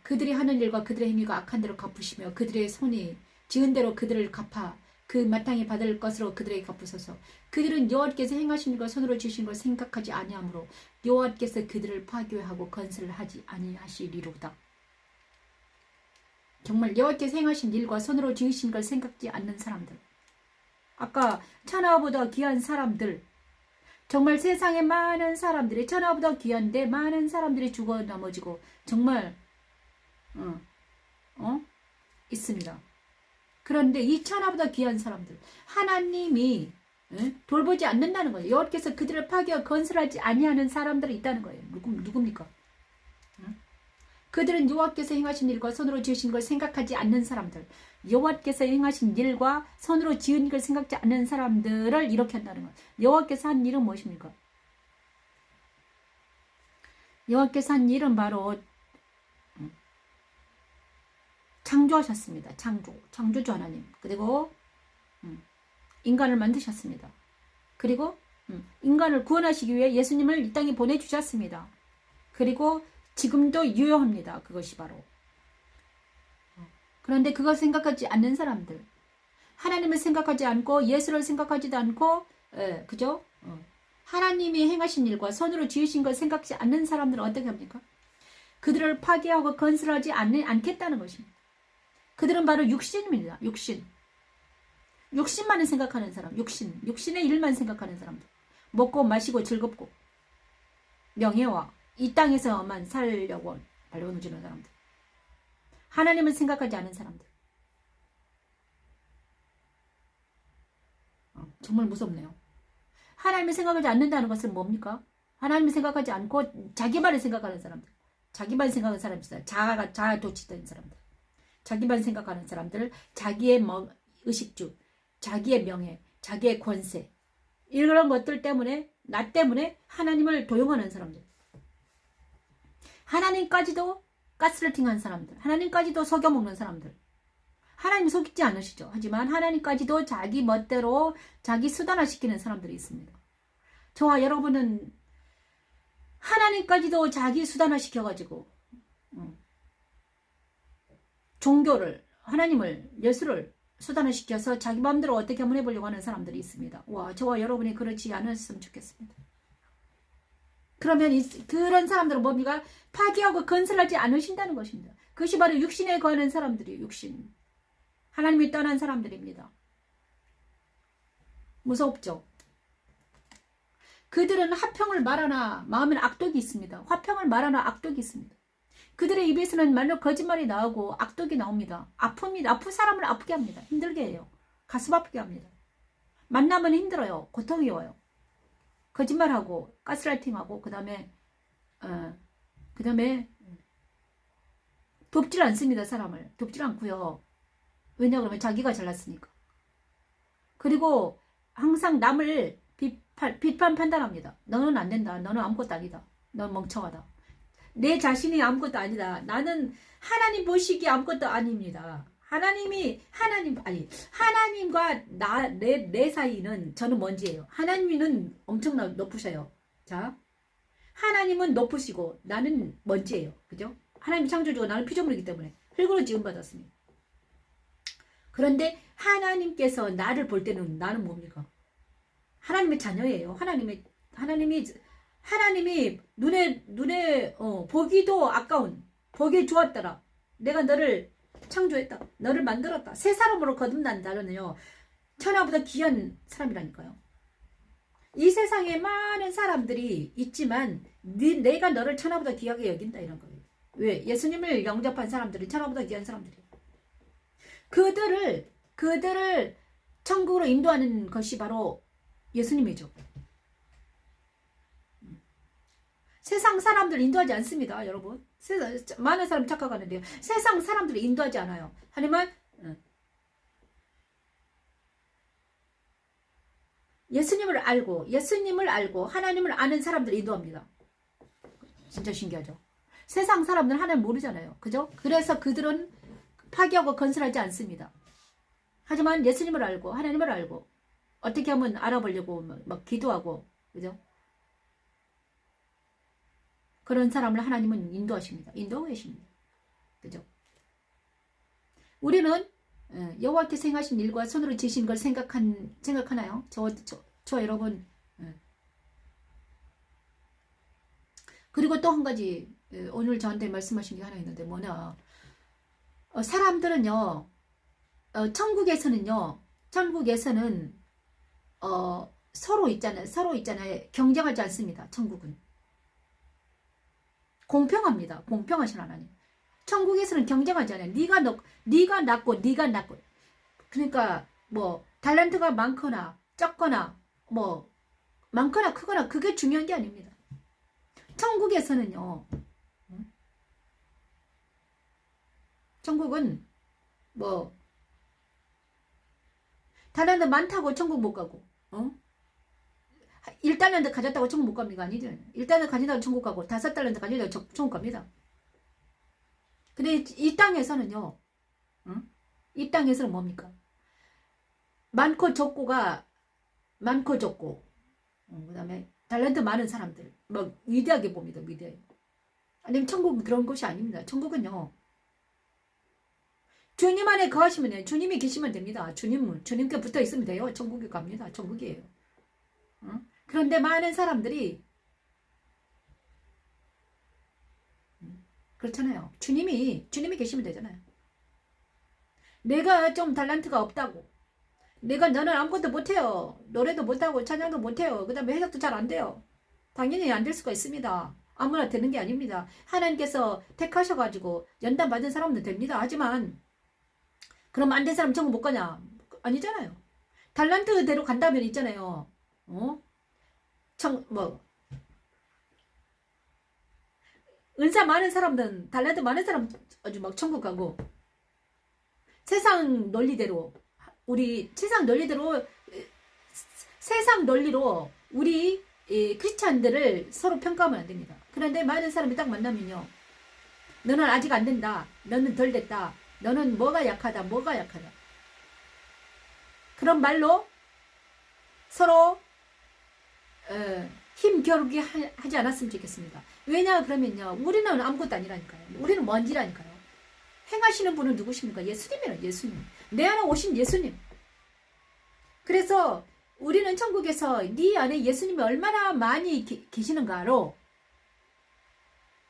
그들이 하는 일과 그들의 행위가 악한 대로 갚으시며 그들의 손이 지은 대로 그들을 갚아 그 마땅히 받을 것으로 그들에게 갚으소서. 그들은 여호와께서 행하신 것 손으로 지으신 걸 생각하지 아니하므로 여호와께서 그들을 파괴하고 건설을 하지 아니하시리로다. 정말 여호와께서 행하신 일과 손으로 지으신 걸 생각지 않는 사람들, 아까 천하보다 귀한 사람들, 정말 세상에 많은 사람들이 천하보다 귀한데 많은 사람들이 죽어 넘어지고 정말 있습니다. 그런데 이 천하보다 귀한 사람들, 하나님이 돌보지 않는다는 거예요. 여호와께서 그들을 파괴하고 건설하지 아니하는 사람들이 있다는 거예요. 누굽니까? 그들은 여호와께서 행하신 일과 손으로 지으신 걸 생각하지 않는 사람들, 여호와께서 행하신 일과 손으로 지은 걸 생각지 않는 사람들을 이렇게 한다는 거예요. 여호와께서 한 일은 무엇입니까? 여호와께서 한 일은 바로 창조하셨습니다. 창조주 하나님. 그리고 인간을 만드셨습니다. 그리고 인간을 구원하시기 위해 예수님을 이 땅에 보내주셨습니다. 그리고 지금도 유효합니다. 그것이 바로. 그런데 그걸 생각하지 않는 사람들, 하나님을 생각하지 않고 예수를 생각하지도 않고, 그죠? 하나님이 행하신 일과 손으로 지으신 걸 생각지 않는 사람들은 어떻게 합니까? 그들을 파괴하고 건설하지 않겠다는 것입니다. 그들은 바로 육신입니다. 육신만을 생각하는 사람, 육신의 일만 생각하는 사람들. 먹고 마시고 즐겁고 명예와 이 땅에서만 살려고 발버둥 치는 사람들. 하나님을 생각하지 않은 사람들. 정말 무섭네요. 하나님을 생각하지 않는다는 것은 뭡니까? 하나님을 생각하지 않고 자기만을 생각하는 사람들. 자기만 생각하는 사람이 있어요. 자아 도취된 사람들. 자기만 생각하는 사람들, 자기의 의식주, 자기의 명예, 자기의 권세, 이런 것들 때문에, 나 때문에 하나님을 도용하는 사람들. 하나님까지도 가스라이팅한 사람들, 하나님까지도 속여먹는 사람들. 하나님 속이지 않으시죠. 하지만 하나님까지도 자기 멋대로 자기 수단화시키는 사람들이 있습니다. 저와 여러분은 하나님까지도 자기 수단화시켜가지고 종교를, 하나님을, 예수를 수단화시켜서 자기 마음대로 어떻게 한번 해보려고 하는 사람들이 있습니다. 와, 저와 여러분이 그렇지 않았으면 좋겠습니다. 그러면 그런 사람들은 뭡니까? 파괴하고 건설하지 않으신다는 것입니다. 그것이 바로 육신에 거하는 사람들이에요. 육신. 하나님이 떠난 사람들입니다. 무섭죠? 그들은 화평을 말하나 마음에는 악독이 있습니다. 화평을 말하나 악독이 있습니다. 그들의 입에서는 말로 거짓말이 나오고 악독이 나옵니다. 아픈 사람을 아프게 합니다. 힘들게 해요. 가슴 아프게 합니다. 만나면 힘들어요. 고통이 와요. 거짓말하고 가스라이팅하고 그 다음에 돕질 않습니다. 사람을 돕질 않고요. 왜냐 그러면 자기가 잘났으니까. 그리고 항상 남을 비판 판단합니다. 너는 안 된다. 너는 아무것도 아니다. 너는 멍청하다. 내 자신이 아무것도 아니다. 나는 하나님 보시기에 아무것도 아닙니다. 하나님과 내 사이는 저는 먼지예요. 하나님은 엄청나 높으셔요. 자, 하나님은 높으시고 나는 먼지예요. 그죠? 하나님이 창조주고 나는 피조물이기 때문에 흙으로 지음받았습니다. 그런데 하나님께서 나를 볼 때는 나는 뭡니까? 하나님의 자녀예요. 하나님이 눈에 보기도 아까운, 보기 좋았더라. 내가 너를 창조했다. 너를 만들었다. 새 사람으로 거듭난 자는요, 천하보다 귀한 사람이라니까요. 이 세상에 많은 사람들이 있지만 내가 너를 천하보다 귀하게 여긴다 이런 거예요. 왜? 예수님을 영접한 사람들은 천하보다 귀한 사람들이에요. 그들을 천국으로 인도하는 것이 바로 예수님이죠. 세상 사람들 인도하지 않습니다, 여러분. 많은 사람이 착각하는데요. 세상 사람들을 인도하지 않아요. 하지만 예수님을 알고 하나님을 아는 사람들을 인도합니다. 진짜 신기하죠. 세상 사람들은 하나님 모르잖아요. 그죠? 그래서 그들은 파괴하고 건설하지 않습니다. 하지만 예수님을 알고 하나님을 알고 어떻게 하면 알아보려고 막 기도하고, 그죠? 그런 사람을 하나님은 인도하십니다. 인도하고 계십니다. 그죠? 우리는 여호와께서 행하신 일과 손으로 지신 걸 생각하나요? 저 여러분. 그리고 또 한 가지 오늘 저한테 말씀하신 게 하나 있는데 뭐냐, 사람들은요, 천국에서는 서로 있잖아요. 경쟁하지 않습니다. 천국은 공평합니다. 공평하신 하나님. 천국에서는 경쟁하지 않아요. 네가 낫고 그러니까 뭐 달란트가 많거나 적거나 뭐 많거나 크거나 그게 중요한 게 아닙니다. 천국에서는요, 천국은 뭐 달란트 많다고 천국 못 가고, 1달란트 가졌다고 천국 못 갑니까? 아니죠. 1달란트 가진다고 천국 가고 5달란트 가진다고 천국 갑니다. 근데 이 땅에서는요, 이 땅에서는 뭡니까? 많고 적고, 그 다음에 달란트 많은 사람들, 뭐, 위대하게 봅니다, 위대하게. 아니면 천국은 그런 것이 아닙니다. 천국은요, 주님 안에 거하시면 돼요. 주님이 계시면 됩니다. 주님께 붙어 있으면 돼요. 천국에 갑니다. 천국이에요. 그런데 많은 사람들이, 그렇잖아요. 주님이 계시면 되잖아요. 내가 좀 달란트가 없다고, 너는 아무것도 못해요. 노래도 못하고 찬양도 못해요. 그 다음에 해석도 잘 안 돼요. 당연히 안 될 수가 있습니다. 아무나 되는 게 아닙니다. 하나님께서 택하셔가지고 연단 받은 사람도 됩니다. 하지만 그럼 안 된 사람 천국 못 가냐? 아니잖아요. 달란트대로 간다면 있잖아요. 은사 많은 사람들은, 달란트 많은 사람 아주 막 천국 가고, 세상 논리대로 우리 크리스찬들을 서로 평가하면 안 됩니다. 그런데 많은 사람이 딱 만나면요, 너는 아직 안 된다, 너는 덜 됐다, 너는 뭐가 약하다. 그런 말로 서로 힘겨루기 하지 않았으면 좋겠습니다. 왜냐 그러면요, 우리는 아무것도 아니라니까요. 우리는 먼지라니까요. 행하시는 분은 누구십니까? 예수님이에요. 예수님. 내 안에 오신 예수님. 그래서 우리는 천국에서 네 안에 예수님이 얼마나 많이 계시는가로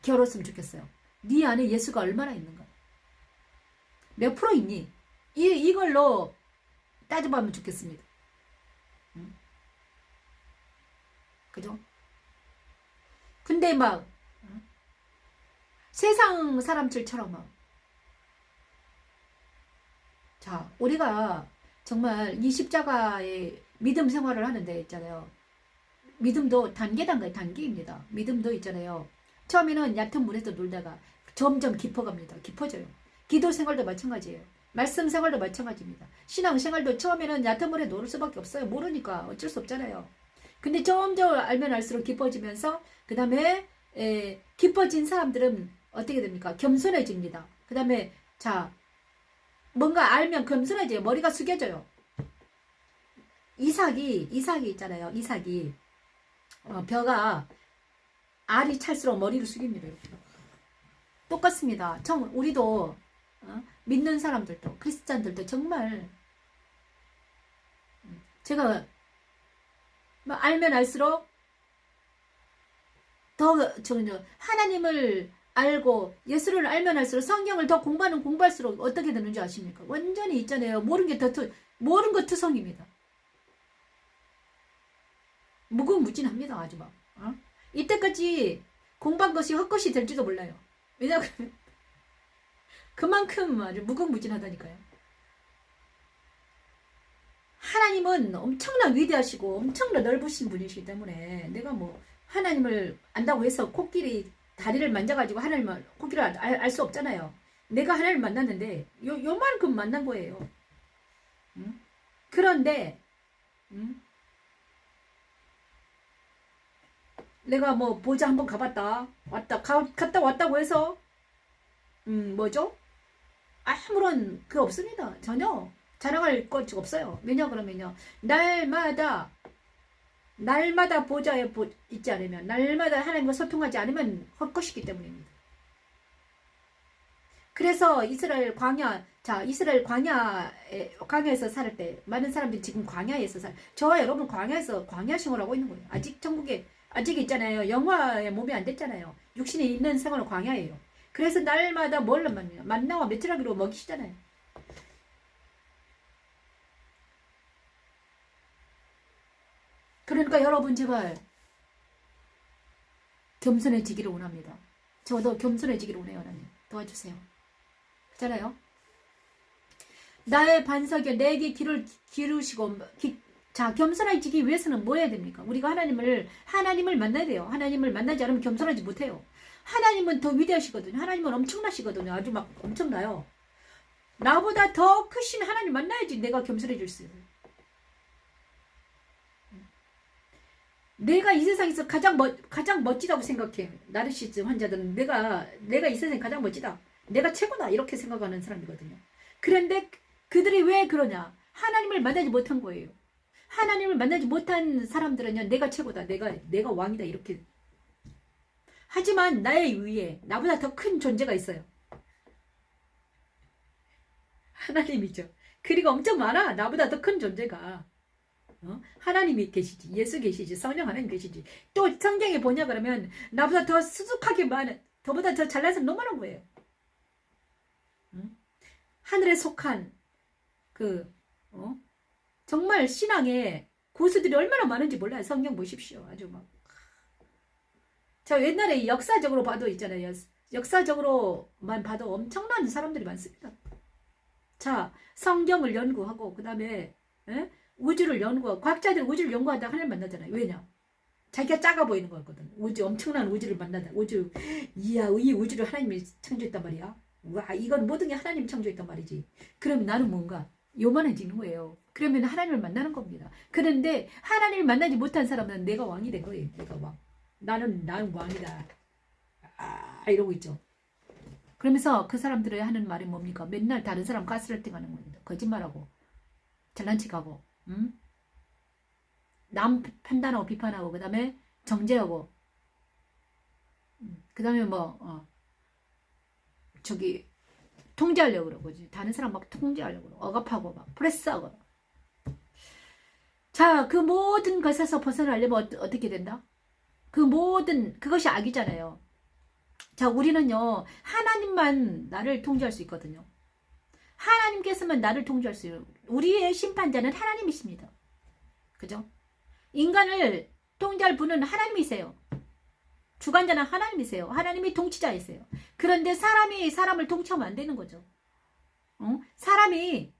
겨뤘으면 좋겠어요. 네 안에 예수가 얼마나 있는가. 몇 프로 있니? 이걸로 따져보면 좋겠습니다. 그죠? 근데 막 세상 사람들처럼 막, 자, 우리가 정말 이 십자가의 믿음 생활을 하는데 있잖아요. 믿음도 단계입니다. 믿음도 있잖아요. 처음에는 얕은 물에서 놀다가 점점 깊어갑니다. 깊어져요. 기도 생활도 마찬가지예요. 말씀 생활도 마찬가지입니다. 신앙 생활도 처음에는 얕은 물에 놀 수밖에 없어요. 모르니까 어쩔 수 없잖아요. 근데 점점 알면 알수록 깊어지면서 그 다음에 깊어진 사람들은 어떻게 됩니까? 겸손해집니다. 그 다음에 자, 뭔가 알면 겸손해져요. 머리가 숙여져요. 이삭이 있잖아요. 이삭이 벼가 알이 찰수록 머리를 숙입니다. 똑같습니다. 우리도 믿는 사람들도 크리스찬들도 정말 제가 알면 알수록 더 하나님을 알고 예수를 알면 알수록 성경을 더 공부할수록 어떻게 되는지 아십니까? 완전히 있잖아요. 모르는 것 투성입니다. 무궁무진합니다. 아주 막. 이때까지 공부한 것이 헛것이 될지도 몰라요. 왜냐하면 그만큼 아주 무궁무진하다니까요. 하나님은 엄청나 위대하시고 엄청나 넓으신 분이시기 때문에 내가 뭐 하나님을 안다고 해서 다리를 만져가지고 코끼리를 알 수 없잖아요. 내가 하나님을 만났는데 요만큼 만난 거예요. 그런데 내가 뭐 보자 한번 갔다 왔다고 해서 뭐죠? 아무런 그 없습니다. 전혀 자랑할 것 없어요. 왜냐 그러면요. 날마다 보좌에 있지 않으면, 날마다 하나님과 소통하지 않으면 헛것이기 때문입니다. 그래서 이스라엘 광야에서 살 때, 많은 사람들이 지금 광야에서 저와 여러분 광야에서 광야 생활을 하고 있는 거예요. 아직 천국에, 아직 있잖아요. 영화에 몸이 안 됐잖아요. 육신에 있는 생활은 광야예요. 그래서 날마다 뭘로 만나와 메추라기로 먹이시잖아요. 그러니까 여러분 제발 겸손해지기를 원합니다. 저도 겸손해지기를 원해요. 하나님 도와주세요. 그렇잖아요. 나의 반석에 내게 길을 기르시고 겸손해지기 위해서는 뭐 해야 됩니까? 우리가 하나님을 만나야 돼요. 하나님을 만나지 않으면 겸손하지 못해요. 하나님은 더 위대하시거든요. 하나님은 엄청나시거든요. 아주 막 엄청나요. 나보다 더 크신 하나님 만나야지 내가 겸손해질 수 있어요. 내가 이 세상에서 가장 멋지다고 생각해. 나르시즘 환자들은 내가 이 세상에 가장 멋지다. 내가 최고다. 이렇게 생각하는 사람이거든요. 그런데 그들이 왜 그러냐? 하나님을 만나지 못한 거예요. 하나님을 만나지 못한 사람들은요, 내가 최고다. 내가 왕이다. 이렇게. 하지만 나의 위에 나보다 더 큰 존재가 있어요. 하나님이죠. 그리고 엄청 많아. 나보다 더 큰 존재가. 하나님이 계시지, 예수 계시지, 성령 하나님 계시지. 또 성경에 보냐 그러면 나보다 더 수숙하게 많은, 저보다 더 잘난 사람 너무 많은 거예요. 하늘에 속한 정말 신앙의 고수들이 얼마나 많은지 몰라요. 성경 보십시오. 아주 막. 자, 옛날에 역사적으로 봐도 있잖아요. 역사적으로만 봐도 엄청난 사람들이 많습니다. 자, 성경을 연구하고 그 다음에 우주를 연구하고, 과학자들이 우주를 연구하다가 하나님 만나잖아요. 왜냐? 자기가 작아 보이는 거거든. 엄청난 우주를 만나다. 이 우주를 하나님이 창조했단 말이야. 와, 이건 모든 게 하나님이 창조했단 말이지. 그럼 나는 뭔가 요만해지는 거예요. 그러면 하나님을 만나는 겁니다. 그런데 하나님을 만나지 못한 사람은 내가 왕이 된 거예요. 내가 왕. 나는 왕이다. 이러고 있죠. 그러면서 그 사람들이 하는 말이 뭡니까? 맨날 다른 사람 가스라이팅하는 겁니다. 거짓말하고 잘난 척하고, 남 판단하고 비판하고, 그 다음에 정죄하고, 그 다음에 통제하려고 그러고, 다른 사람 막 통제하려고 그러고, 억압하고, 막 프레스하고. 자, 그 모든 것에서 벗어나려면 어떻게 된다? 그것이 악이잖아요. 자, 우리는요, 하나님만 나를 통제할 수 있거든요. 하나님께서만 나를 통제할 수 있어요. 우리의 심판자는 하나님이십니다. 그죠? 인간을 통제할 분은 하나님이세요. 주관자는 하나님이세요. 하나님이 통치자이세요. 그런데 사람이 사람을 통치하면 안 되는 거죠. 사람이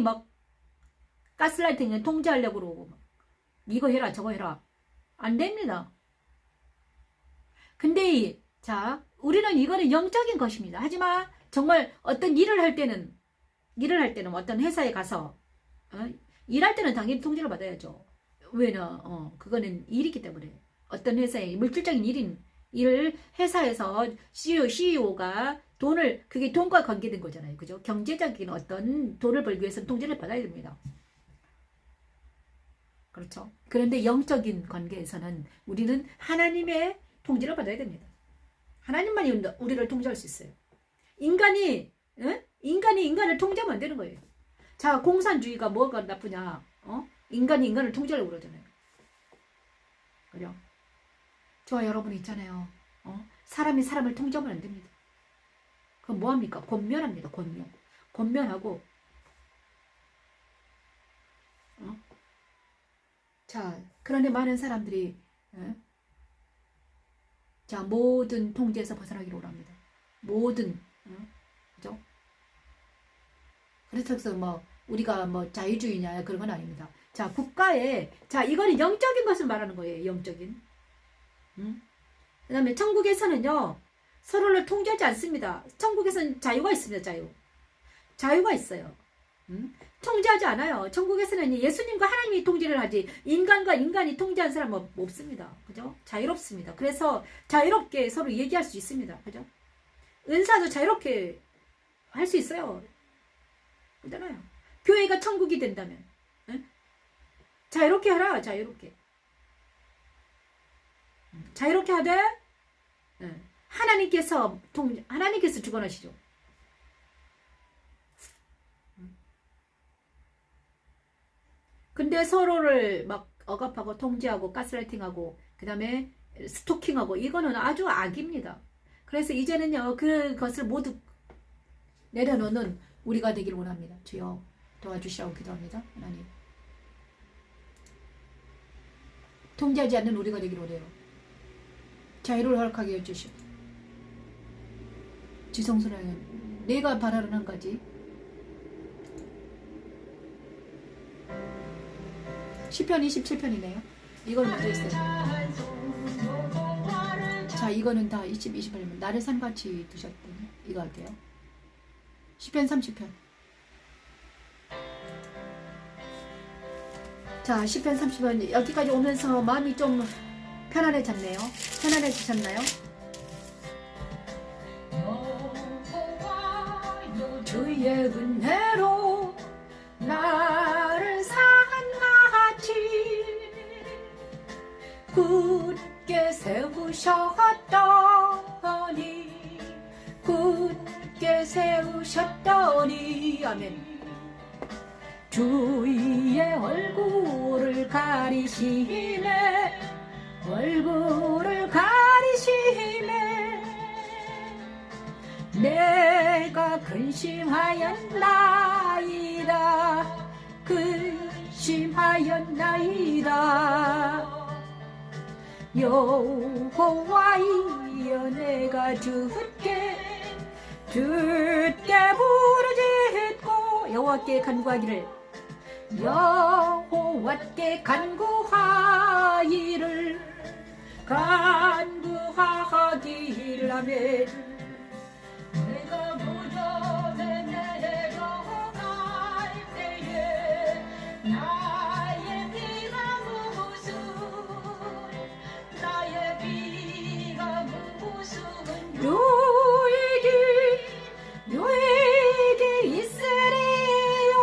막 가스라이팅을 통제하려고 그러고 이거 해라 저거 해라 안 됩니다. 근데 자, 우리는 이거는 영적인 것입니다. 하지만 정말 어떤 일을 할 때는 어떤 회사에 가서 일할 때는 당연히 통제를 받아야죠. 왜냐? 그거는 일이기 때문에. 어떤 회사의 물질적인 일을 회사에서 CEO가 그게 돈과 관계된 거잖아요. 그죠? 경제적인 어떤 돈을 벌기 위해서는 통제를 받아야 됩니다. 그렇죠? 그런데 영적인 관계에서는 우리는 하나님의 통제를 받아야 됩니다. 하나님만이 우리를 통제할 수 있어요. 인간이 인간을 통제하면 안 되는 거예요. 자, 공산주의가 뭐가 나쁘냐? 인간이 인간을 통제하려고 그러잖아요. 그죠? 저와 여러분 있잖아요. 사람이 사람을 통제하면 안 됩니다. 그럼 뭐합니까? 권면합니다. 권면하고 자, 그런데 많은 사람들이 자, 모든 통제에서 벗어나기를 원합니다. 그죠? 그래서 우리가 자유주의냐 그런 건 아닙니다. 자, 국가에 이거는 영적인 것을 말하는 거예요. 영적인. 그 다음에 천국에서는요, 서로를 통제하지 않습니다. 천국에서는 자유가 있습니다. 자유가 있어요. 통제하지 않아요. 천국에서는 예수님과 하나님이 통제를 하지 인간과 인간이 통제한 사람은 없습니다. 그죠? 자유롭습니다. 그래서 자유롭게 서로 얘기할 수 있습니다. 그죠? 은사도 자유롭게 할 수 있어요. 그렇잖아요. 교회가 천국이 된다면. 응? 자, 이렇게 하라. 자, 이렇게. 자, 이렇게 하되, 응. 하나님께서 주관하시죠. 근데 서로를 막 억압하고 통제하고 가스라이팅하고 그 다음에 스토킹하고 이거는 아주 악입니다. 그래서 이제는요 그것을 모두 내려놓는 우리가 되길 원합니다. 주여 도와주시라고 기도합니다. 하나님 통제하지 않는 우리가 되길 원해요. 자유를 허락하게 해주시오. 지성스러운 내가 바라는 한 가지 시편 27편이네요. 이걸 먼저 했어요. 자, 이거는 다 28편. 나를 산같이 두셨더니 이거 할게요. 시편 30편. 자, 시편 30편 여기까지 오면서 마음이 좀 편안해졌네요. 편안해지셨나요? 주의 은혜로 나를 산같이 굳게 세우셨더니 아멘. 주의 얼굴을 가리시네 내가 근심하였나이다 여호와이여 내가 주께 부르짖고 여호와께 간구하기를 아멘. 내가 무덤에 내려갈 때에 나의 비가 무슨 너에게 있으리요.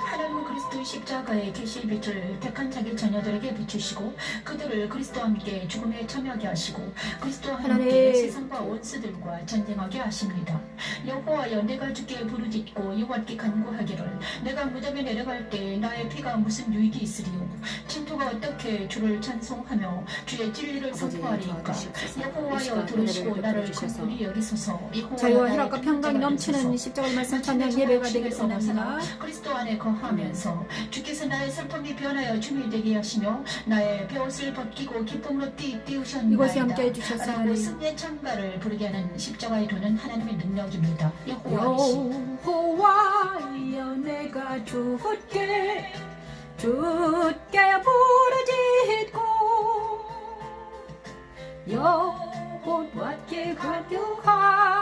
하나님은 그리스도의 십자가의 계시의 빛을 택한 자기 자녀들에게 비추시고 그들을 그리스도와 함께 죽음에 참여하게 하시고 그리스도와 함께 세상과 원수들과 전쟁하게 하십니다. 여호와여 내가 주께 부르짖고 여호와께 간구하기를 내가 무덤에 내려갈 때 나의 피가 무슨 유익이 있으리요. 친토가 어떻게 주를 찬송하며 주의 진리를 선포하리까. 여호와여 들으시고 나를 긍휼히 여기소서. 자유와 희락과 평강이 넘치는 십자가의 말씀 찬양 예배가 되길 원합니다. 그리스도 안에 거하면서 주께서 나의 슬픔이 변하여 춤이 되게 하시며 나의 베옷을 벗기고 기쁨으로 띄우셨나이다. 이곳에 함께 해주셔서 라고 승리의 찬가를 부르게 하는 십자가의 도는 하나님의 능력입니다. 여호와여 내가 주께 부르짖고 여호와께 간구하기를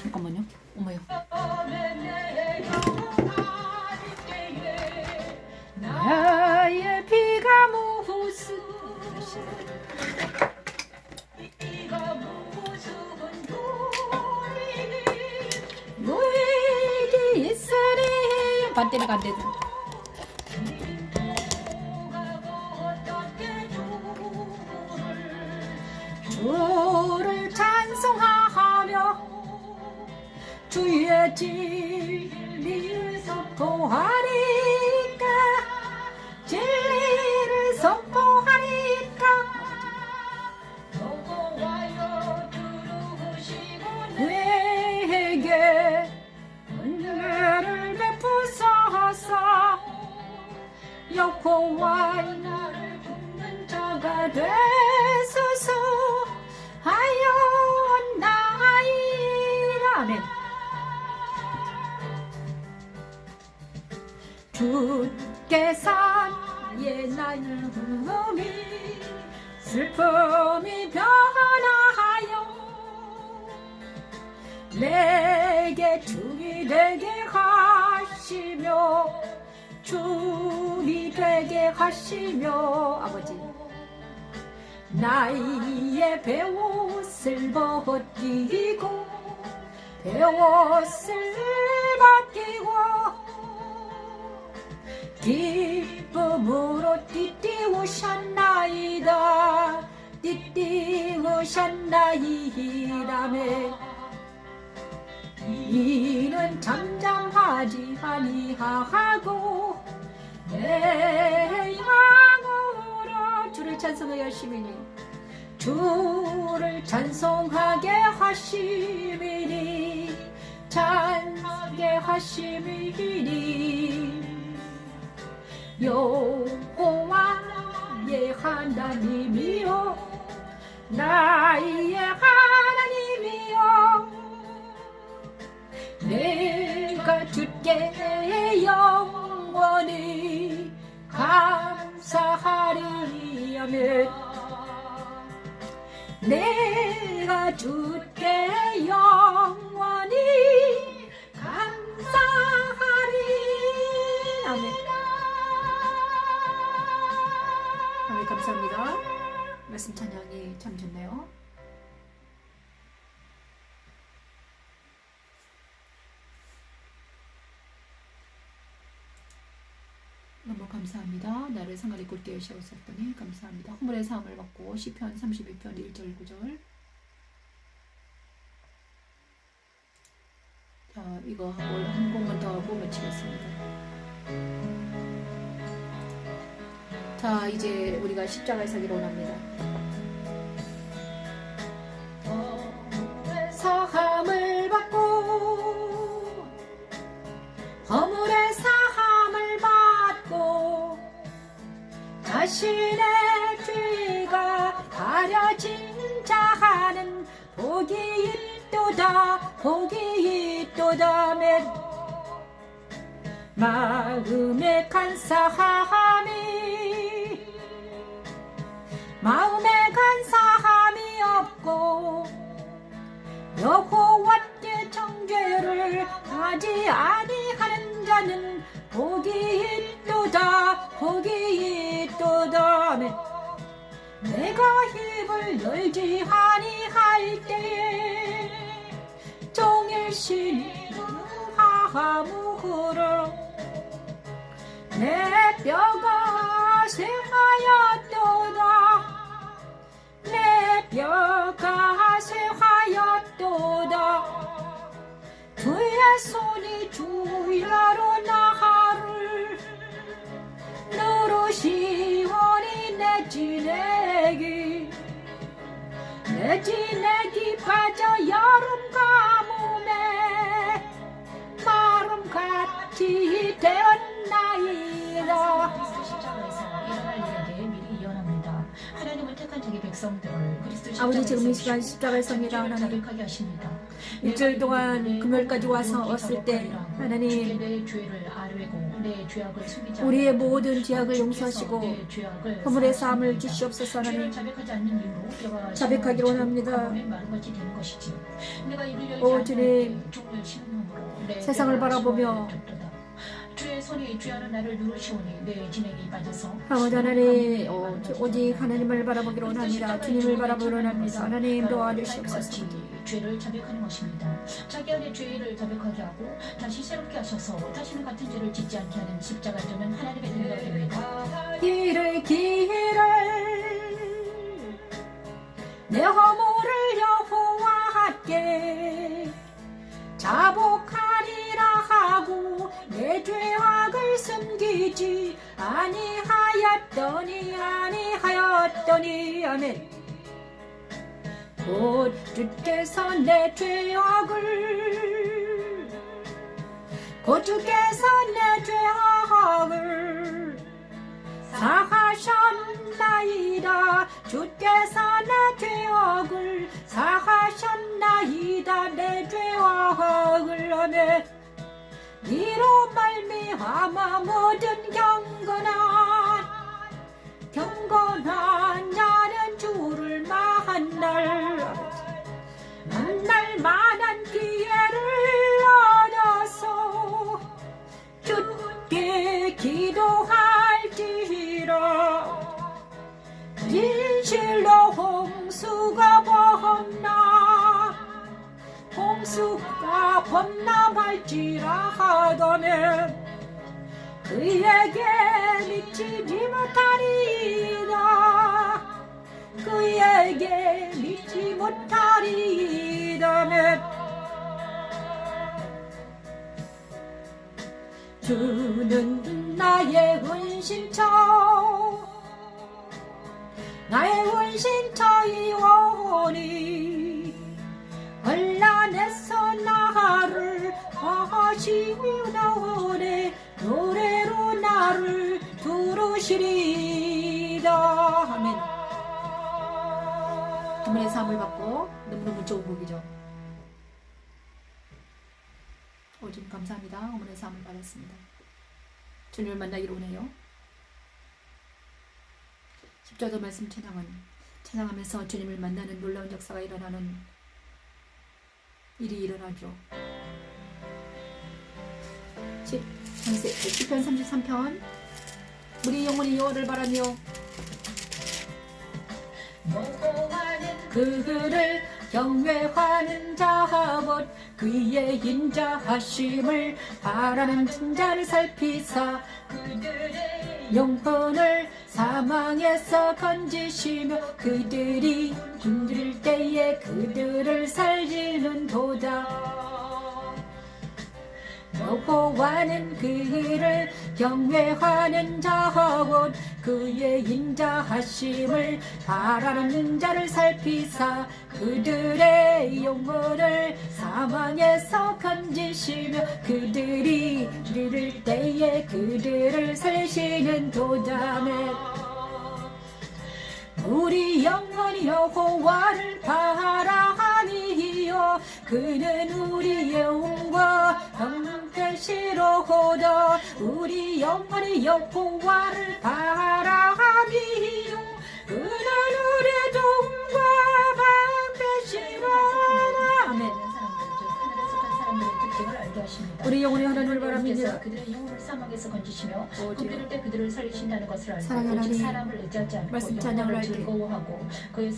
잠깐만요. 어머요. 나의 비가 무슨 너에게 있으리 반대가 안 되든 주를 찬송하며 주의 진리를 선포하리까 그에게 은혜를 베푸소서. 여호와의 나를 돕는 자가 되소서 하였나이다. 아멘. 주께서 나의 슬픔이 변하여 내게 춤이 되게 하시며 아버지 나의 베옷을 벗기고 베옷을 벗기고 기쁨으로 띠띠우셨나이다 띠띠우셨나이다매 이는 잠잠하지 아니하고 내 영으로 주를 찬송하여 하시미니 주를 찬송하게 하시미니 찬송하게 하시미니 여호와의 하나님이여 나의 하나님이여 내가 주께 영원히 감사하리 아멘 내가 주께 영원히 감사하리 아멘 아멘 감사합니다. 말씀 찬양이 참 좋네요. 너무 감사합니다. 나를 상하리 굳게 세우셨더니 감사합니다. 허물의 사함을 받고 시편 32편 1절 9절. 자, 이거 하고 한 곡만 더 하고 마치겠습니다. 자, 이제 우리가 십자가에 서기로 원합니다. 사함을 받고 허물의 사함을 받고 자신의 죄가 가려진 자는 복이 있도다 복이 있도다매 마음에 간사함이 없고 여호와께 정죄를 하지 아니하는 자는 복이 있도다 복이 있도다매 내가 입을 열지 아니할 때에 종일 신음하므로 내 뼈가 쇠하였도다 내 뼈가 쇠하였도다 주의 손이 주일하러 나를 누르시오니 내 진액이 빠져 여름 가뭄에 마름같이 되었나이다. 십자가에서 일어날 일에게 미리 예언합니다. 하나님은 택한 자기 백성들을 그리스도 아버지 지금 이 십자가에서 시간 십자가에 섭니다. 하나님 자백하게 하십니다. 일주일 동안 금요일까지 와서 왔을 때 하나님 내 죄를 아뢰고 내 죄악을 숨기지 우리의 않고 모든 죄악을 용서하시고 내 죄악을 허물의 사하시는 사함을 주시옵소서. 하나님 자백하지 않는 이유로 뼈가 자백하기를 원합니다. 가뭄에 마른 것이 되는 것이지. 내가 입을 열지 오, 않을 주님, 때 종을 심음으로 내 세상을 뼈가 바라보며 쇠하였도다. 주의 손이 죄하는 나를 누르시오니 내 진액이 빠져서 아버지 하나님 오직 하나님을 바라보기로 원합니다. 주님을 바라보기로 원합니다. 하나님 도와주시옵소서. 죄를 자백하는 것입니다. 자기 안에 죄를 자백하게 하고 다시 새롭게 하셔서 다시는 같은 죄를 짓지 않게 하는 십자가를 두는 하나님의 은혜가 됩니다. 길을 내 허물을 여호와께 자복하리라 하고 내 죄악을 숨기지 아니하였더니 아멘. 곧 주께서 내 죄악을 사하셨나이다. 주께서 내 죄악을 사하셨나이다. 내 죄악을 아멘. 이로 말미암아 모든 경건한 자는 주를 만날 만한 기회를 얻어서 주께 기도할지라 진실로 범람할지라 하더면 그에게 미치지 못하리이다. 그에게 믿지 못하리이다면 주는 나의 은신처 나의 은신처이오니 환난에서 나를 하시오니 노래로 나를 두르시리이다. 아멘. 주님의 삶을 받고 너무너무 좋은 복이죠. 오늘 감사합니다. 어머니의 삶을 받았습니다. 주님을 만나기로 오네요. 십자가 말씀 찬양하면서 주님을 만나는 놀라운 역사가 일어나는 일이 일어나죠. 시편 33편 우리 영혼이 여호와를 바라며 그를 경외하는 자와 곧 그의 인자하심을 바라는 자를 살피사 그들의 영혼을 사망에서 건지시며 그들이 굶주릴 때에 그들을 살리는 도다. 여호와는 그를 경외하는 자와 곧 그의 인자하심을 바라는 자를 살피사 그들의 영혼을 사망에서 건지시며 그들이 이를 때에 그들을 살리시는 도다네. 우리 영혼이 여호와를 바라하니요 그는 우리 영혼과 함께시로다. 우리 영혼이 여호와를 바라하니요 그는 우리 도움과 함께시로다. 아멘. 우리 영혼이 하나님을 바랍니다. 그들의 영혼을 사망에서 건지시며 굶주릴 때 그들을 살리신다는 것을 알고 사랑하는 하나님, 사람을 의지하지 않고 말씀 찬양을 할 때 즐거워하고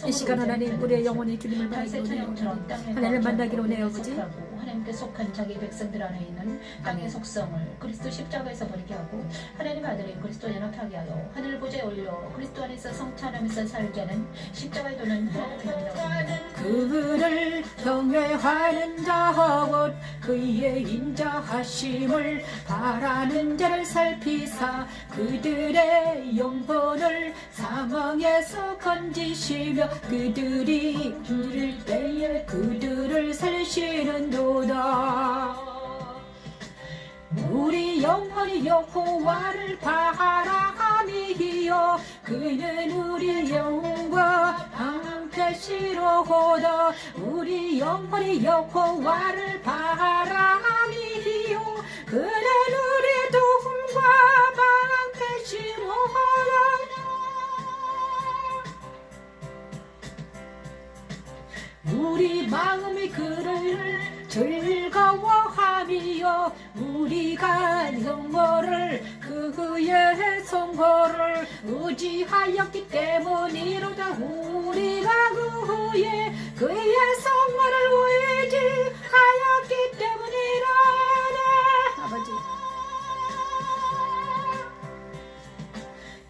이 시간 하나님 우리의 영혼이 주님을 만나기로 해요. 하나님을 만나기로 해요. 아버지 하나님께 속한 자기 백성들 안에 있는 땅의 속성을 그리스도 십자가에서 버리게 하고 하나님 아들인 그리스도 연합하게 하여 하늘 보좌에 올려 그리스도 안에서 성찬하면서 살게 하는 십자가의 도는 무엇입니다. 그를 경외하는 자와 곧 그의 인자하심을 바라는 자를 살피사 그들의 영혼을 사망에서 건지시며 그들이 굶주릴 때에 그들을 살리시는 도다. 우리 영혼이 여호와를 바라하니요 그는 우리 영혼과 함께시로다. 우리 영혼이 여호와를 바라하니요 그는 우리 도움과 함께시로다. 우리 마음이 그를 즐거워하며 우리가 영어를 그의 성호를 의지하였기 때문이로다. 우리가 그의 성호를 의지하였기 때문이로다. 아버지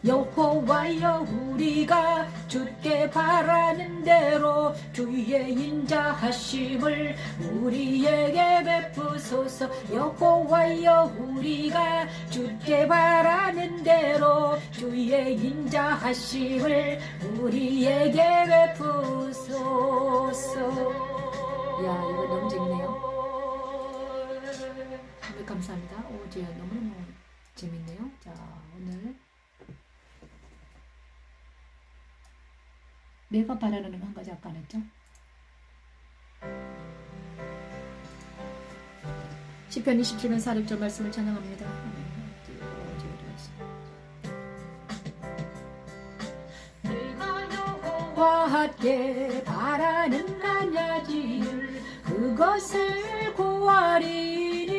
여호와여 우리가 주께 바라는 대로 주의 인자하심을 우리에게 베푸소서. 여호와여 우리가 주께 바라는 대로 주의 인자하심을 우리에게 베푸소서. 야 이거 너무 재밌네요. 정말 감사합니다. 오제 너무너무 재밌네요. 자 오늘 내가 바라는 한 가지 아까 안 했죠? 시편 27편 4절 말씀을 찬양합니다. 내가 여호와께 바라는 가냐지를 그것을 구하리니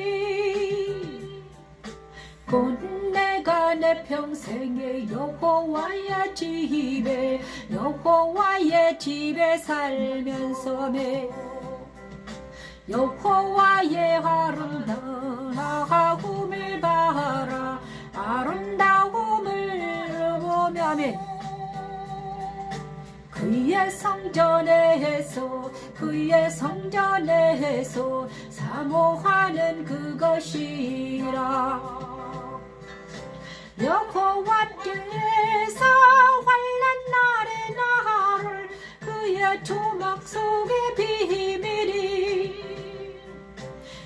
곧 내가 내 평생에 여호와의 집에 살면서 여호와의 아름다움을 봐라. 아름다움을 보며 아멘. 그의 성전에서 사모하는 그것이라. 여호와께서 환난 날의 나를 그의 조막 속의 비밀이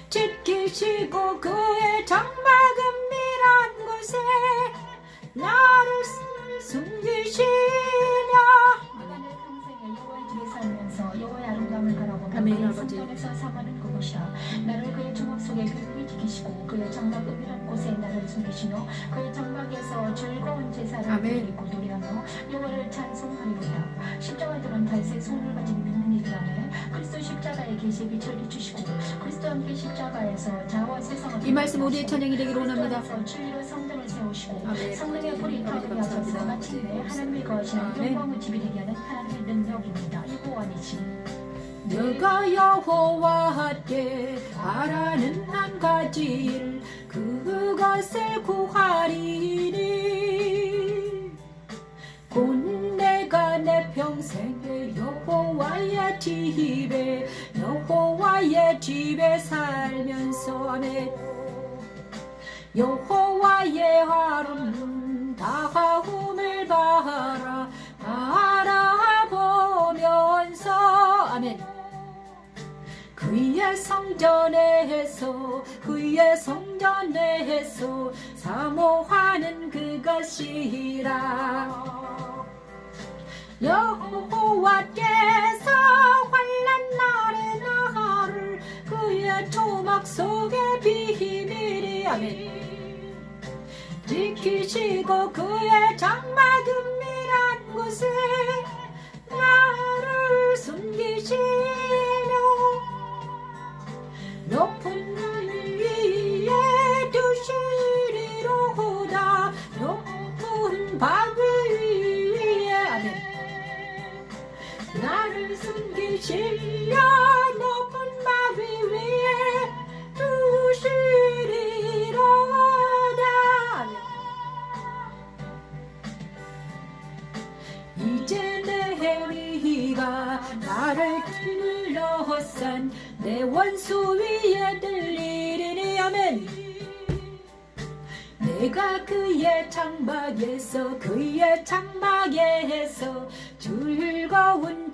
지키시고 그의 장막 은밀한 곳에 나를 숨기시며. 나는 평생 여호와의 집에 살면서 여호와의 아름다움을 바라보며 아멘, 그의 아버지. 성전에서 사모하는 그것이라. 나를 그의 주먹 속에 비밀히 지키시고 그의 장막 은밀한 곳에 나를 숨기시며 그의 장막에서 즐거운 제사를 아멘. 드리고 노래하며 여호와를 찬송하리로다. 십자가에 들은 다윗의 손을 가진 믿는 이들 안에 그리스도 십자가의 계시에 빛을 비추시고 그리스도와 함께 십자가에서 자와 세상을 이 말씀 우리의 찬양이 되기를 원합니다. 그리스도께서 진리로 성전을 세우시고 아멘. 성령의 불이 타오르게 하셔서 감사합니다. 마침내 하나님의 거하시는 아멘. 영광의 집이 되게 하는 하나님의 능력입니다. 이고아니지. 내가 여호와께 바라는 한 가지 일 그것을 구하리니 곧 내가 내 평생에 여호와의 집에 살면서 아멘. 여호와의 아름다움을 바라보면서 아멘. 그의 성전에서 사모하는 그것이라. 여호와께서 환난 날의 나를 그의 조막 속의 비밀이 아멘. 지키시고 그의 장막 은밀한 곳에 나를 숨기시며 높은 위에 두시리로다. 높은 바위 위에 아멘. 나를 숨기시려 높은 바위 위에 두시리로다. 아멘. 이제 내 위가 나를 둘러싼 내 원수 위에 들리리니 아멘. 내가 그의 장막에서 즐거운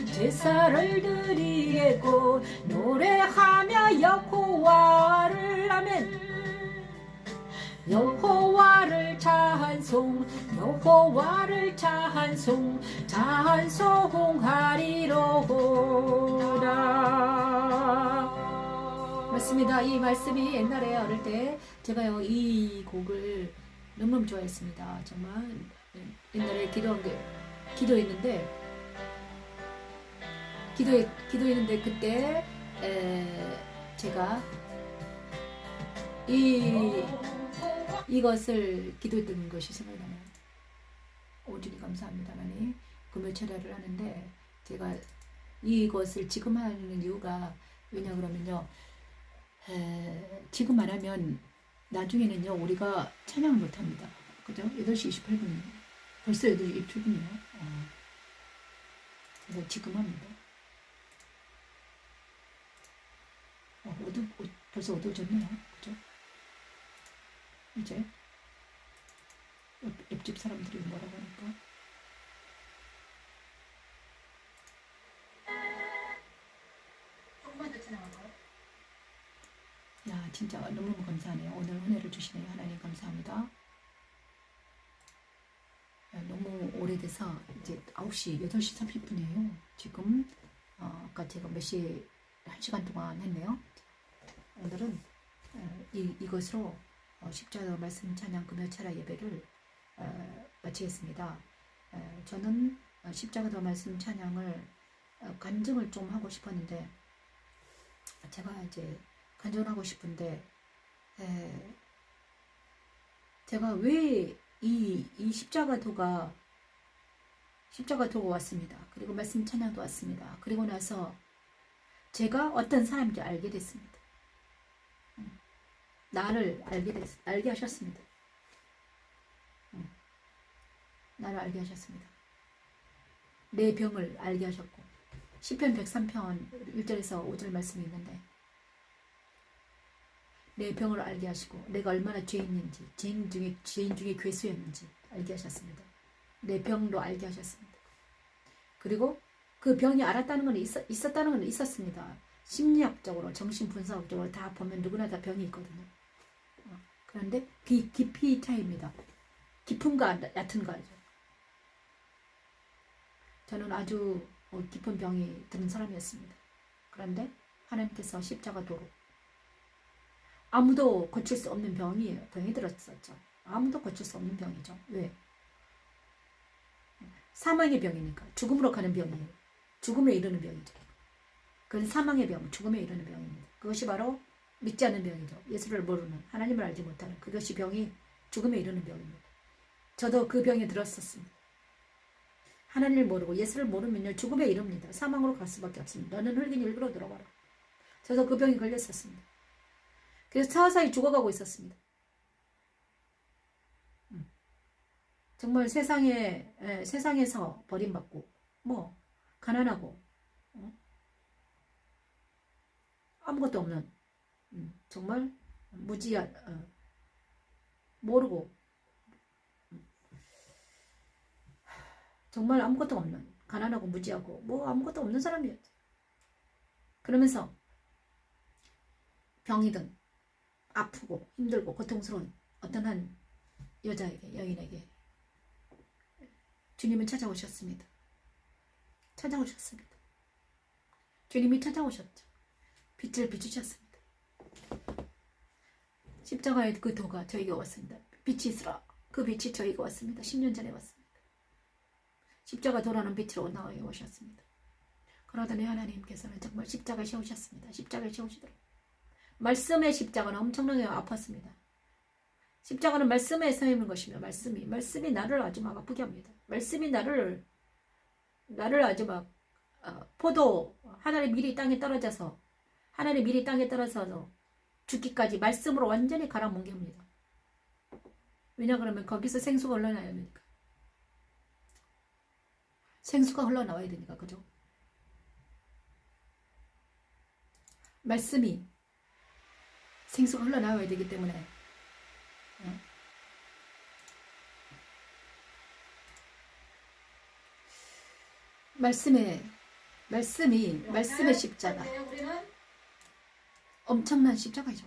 제사를 드리겠고 노래하며 여호와를 아멘. 여호와를 찬송하리로다. 맞습니다. 이 말씀이 옛날에 어릴 때 제가요 이 곡을 너무너무 좋아했습니다. 정말 옛날에 기도했는데 그때 제가 이것을 기도했던 것이 생각나네요. 오주니 감사합니다. 하나님 금요 철야를 하는데 제가 이것을 지금 하는 이유가 왜냐 그러면요 지금 말하면 나중에는요 우리가 찬양을 못합니다. 그죠? 8시 28분 벌써 8시 27분이에요. 그래서 지금 합니다. 벌써 어두워졌네요. 그죠? 이제 옆집 사람들이 뭐라고 하니까 조금만 더 지나갈까요? 야 진짜 너무너무 감사하네요. 오늘 은혜를 주시네요. 하나님 감사합니다. 너무 오래돼서 이제 8시 30분이에요. 지금 아까 제가 몇 시에 1시간 동안 했네요. 오늘은 이것으로 십자가 말씀 찬양 금요 철야 예배를 마치겠습니다. 저는 십자가 말씀 찬양을 간증을 좀 하고 싶었는데 제가 이제 간증을 하고 싶은데 제가 왜 이 십자가도가 십자가 두고 왔습니다. 그리고 말씀 찬양도 왔습니다. 그리고 나서 제가 어떤 사람인지 알게 됐습니다. 나를 알게 하셨습니다. 나를 알게 하셨습니다. 내 병을 알게 하셨고, 시편 103편 1절에서 5절 말씀이 있는데, 내 병을 알게 하시고 내가 얼마나 죄인인지, 죄인 중에 괴수였는지 알게 하셨습니다. 내 병도 알게 하셨습니다. 그리고 그 병이 알았다는 건 있었다는 건 있었습니다. 심리학적으로, 정신분석적으로 다 보면 누구나 다 병이 있거든요. 그런데 깊이 차이입니다. 깊은가 얕은가죠. 저는 아주 깊은 병이 든 사람이었습니다. 그런데 하나님께서 십자가 도로 아무도 고칠 수 없는 병이 들었었죠. 아무도 고칠 수 없는 병이죠. 왜? 사망의 병이니까. 죽음으로 가는 병이에요. 죽음에 이르는 병이죠. 그건 사망의 병, 죽음에 이르는 병입니다. 그것이 바로 믿지 않는 병이죠. 예수를 모르는, 하나님을 알지 못하는, 그것이 병이 죽음에 이르는 병입니다. 저도 그 병에 들었었습니다. 하나님을 모르고 예수를 모르면요, 죽음에 이릅니다. 사망으로 갈 수밖에 없습니다. 너는 흙인 일그로 들어가라. 저도 그 병에 걸렸었습니다. 그래서 서서히 죽어가고 있었습니다. 정말 세상에서 버림받고, 가난하고, 아무것도 없는, 정말 무지한, 모르고, 정말 아무것도 없는, 가난하고 무지하고, 아무것도 없는 사람이었죠. 그러면서 병이든, 아프고 힘들고 고통스러운 어떤 한 여인에게 주님은 찾아오셨습니다. 주님이 찾아오셨죠. 빛을 비추셨습니다. 십자가의 그 도가 저에게 왔습니다. 빛이 있으라. 그 빛이 저에게 왔습니다. 10년 전에 왔습니다. 십자가 도라는 빛으로 나에게 오셨습니다. 그러더니 하나님께서는 정말 십자가에 세우셨습니다. 십자가에 세우시더라고요. 말씀의 십자가는 엄청나게 아팠습니다. 십자가는 말씀에 서 있는 것이며, 말씀이 나를 아주 막 아프게 합니다. 말씀이 나를 아주 막 하늘의 밀이 땅에 떨어져서 죽기까지 말씀으로 완전히 갈아뭉개 합니다. 왜냐 그러면 거기서 생수가 흘러나야 되니까. 생수가 흘러나와야 되니까, 그죠? 말씀이 생수가 흘러나와야 되기 때문에 말씀의 십자가, 엄청난 십자가죠.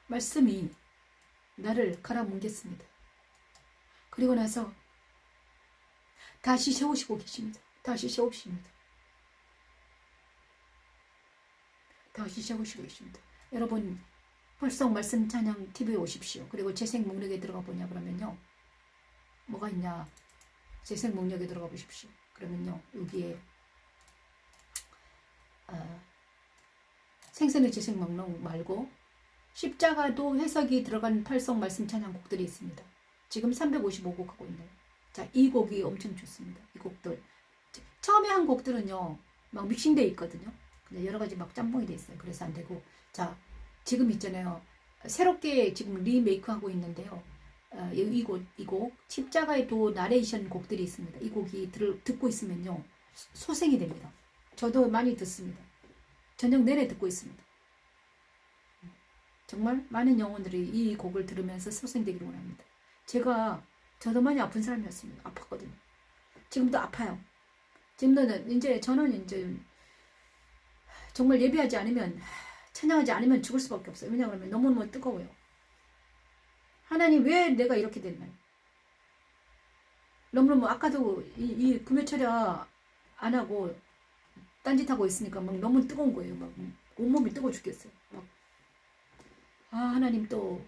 말씀이 나를 갈아뭉갰습니다. 그리고 나서 다시 세우시고 계십니다. 다시 세우시고 계십니다. 여러분, 활성 말씀 찬양 TV에 오십시오. 그리고 재생 목록에 들어가 보냐 그러면요, 뭐가 있냐, 재생 목록에 들어가 보십시오. 그러면요, 여기에 생선의 재생 목록 말고 십자가도 해석이 들어간 활성 말씀 찬양 곡들이 있습니다. 지금 355곡 하고 있네요. 자, 이 곡이 엄청 좋습니다. 이 곡들 처음에 한 곡들은요 막 믹싱돼 있거든요. 근데 여러 가지 막 짬뽕이 돼 있어요. 그래서 안 되고, 자, 지금 있잖아요, 새롭게 지금 리메이크 하고 있는데요, 이 곡 십자가의 도 나레이션 곡들이 있습니다. 이 곡이 듣고 있으면요 소생이 됩니다. 저도 많이 듣습니다. 저녁 내내 듣고 있습니다. 정말 많은 영혼들이 이 곡을 들으면서 소생되기를 원합니다. 저도 많이 아픈 사람이었습니다. 아팠거든요. 지금도 아파요. 저는 이제 정말 예배하지 않으면, 찬양하지 않으면 죽을 수밖에 없어요. 왜냐하면 너무너무 뜨거워요. 하나님, 왜 내가 이렇게 됐나요? 너무너무, 아까도 이 금요철야 안 하고 딴짓하고 있으니까 막 너무 뜨거운 거예요. 막 온몸이 뜨거워 죽겠어요. 하나님 또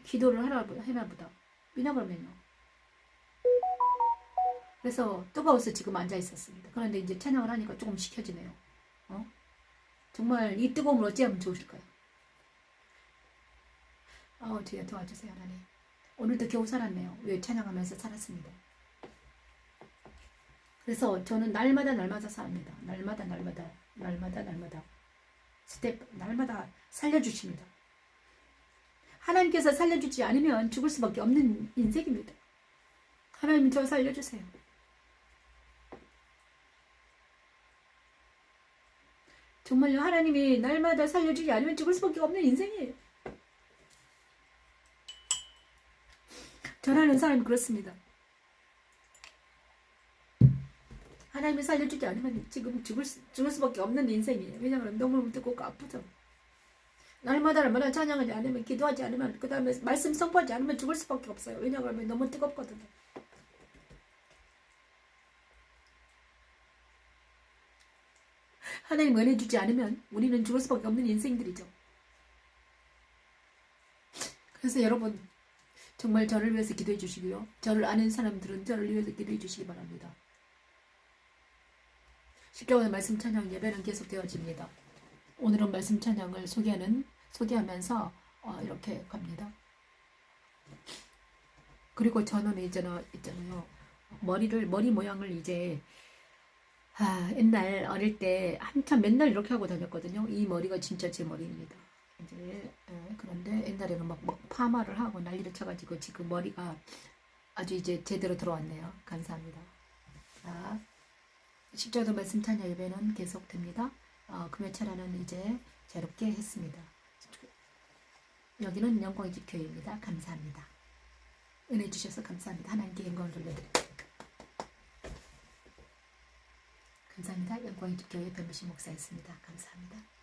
기도를 해나 보다. 왜냐 그러면요, 그래서 뜨거워서 지금 앉아 있었습니다. 그런데 이제 찬양을 하니까 조금 식혀지네요. 정말 이 뜨거움을 어찌하면 좋으실까요? 뒤에 도와주세요, 하나님. 오늘도 겨우 살았네요. 왜? 찬양하면서 살았습니다. 그래서 저는 날마다 삽니다. 날마다 스텝 날마다 살려주십니다. 하나님께서 살려주지 않으면 죽을 수밖에 없는 인생입니다. 하나님 저 살려주세요. 정말요, 하나님이 날마다 살려주지 않으면 죽을 수밖에 없는 인생이에요. 전하는 사람이 그렇습니다. 하나님이 살려주지 않으면 지금 죽을 수밖에 없는 인생이에요. 왜냐하면 너무 뜨겁고 아프죠. 날마다 찬양하지 않으면, 기도하지 않으면, 그 다음에 말씀 선포하지 않으면 죽을 수밖에 없어요. 왜냐하면 너무 뜨겁거든요. 하나님 은혜 주지 않으면 우리는 죽을 수밖에 없는 인생들이죠. 그래서 여러분 정말 저를 위해서 기도해 주시고요. 저를 아는 사람들은 저를 위해서 기도해 주시기 바랍니다. 십자가의 말씀 찬양 예배는 계속되어집니다. 오늘은 말씀 찬양을 소개하면서 이렇게 갑니다. 그리고 저는 있잖아요. 머리 모양을 이제 옛날 어릴 때 한참 맨날 이렇게 하고 다녔거든요. 이 머리가 진짜 제 머리입니다. 이제 그런데 옛날에는 막 파마를 하고 난리를 쳐가지고 지금 머리가 아주 이제 제대로 들어왔네요. 감사합니다. 자, 십자가 말씀 찬양 예배는 계속됩니다. 금요 차례는 이제 새롭게 했습니다. 여기는 영광의 집 교회입니다. 감사합니다. 은혜 주셔서 감사합니다. 하나님께 영광을 돌려드립니다. 감사합니다. 영광의 집 교회 변무신 목사였습니다. 감사합니다.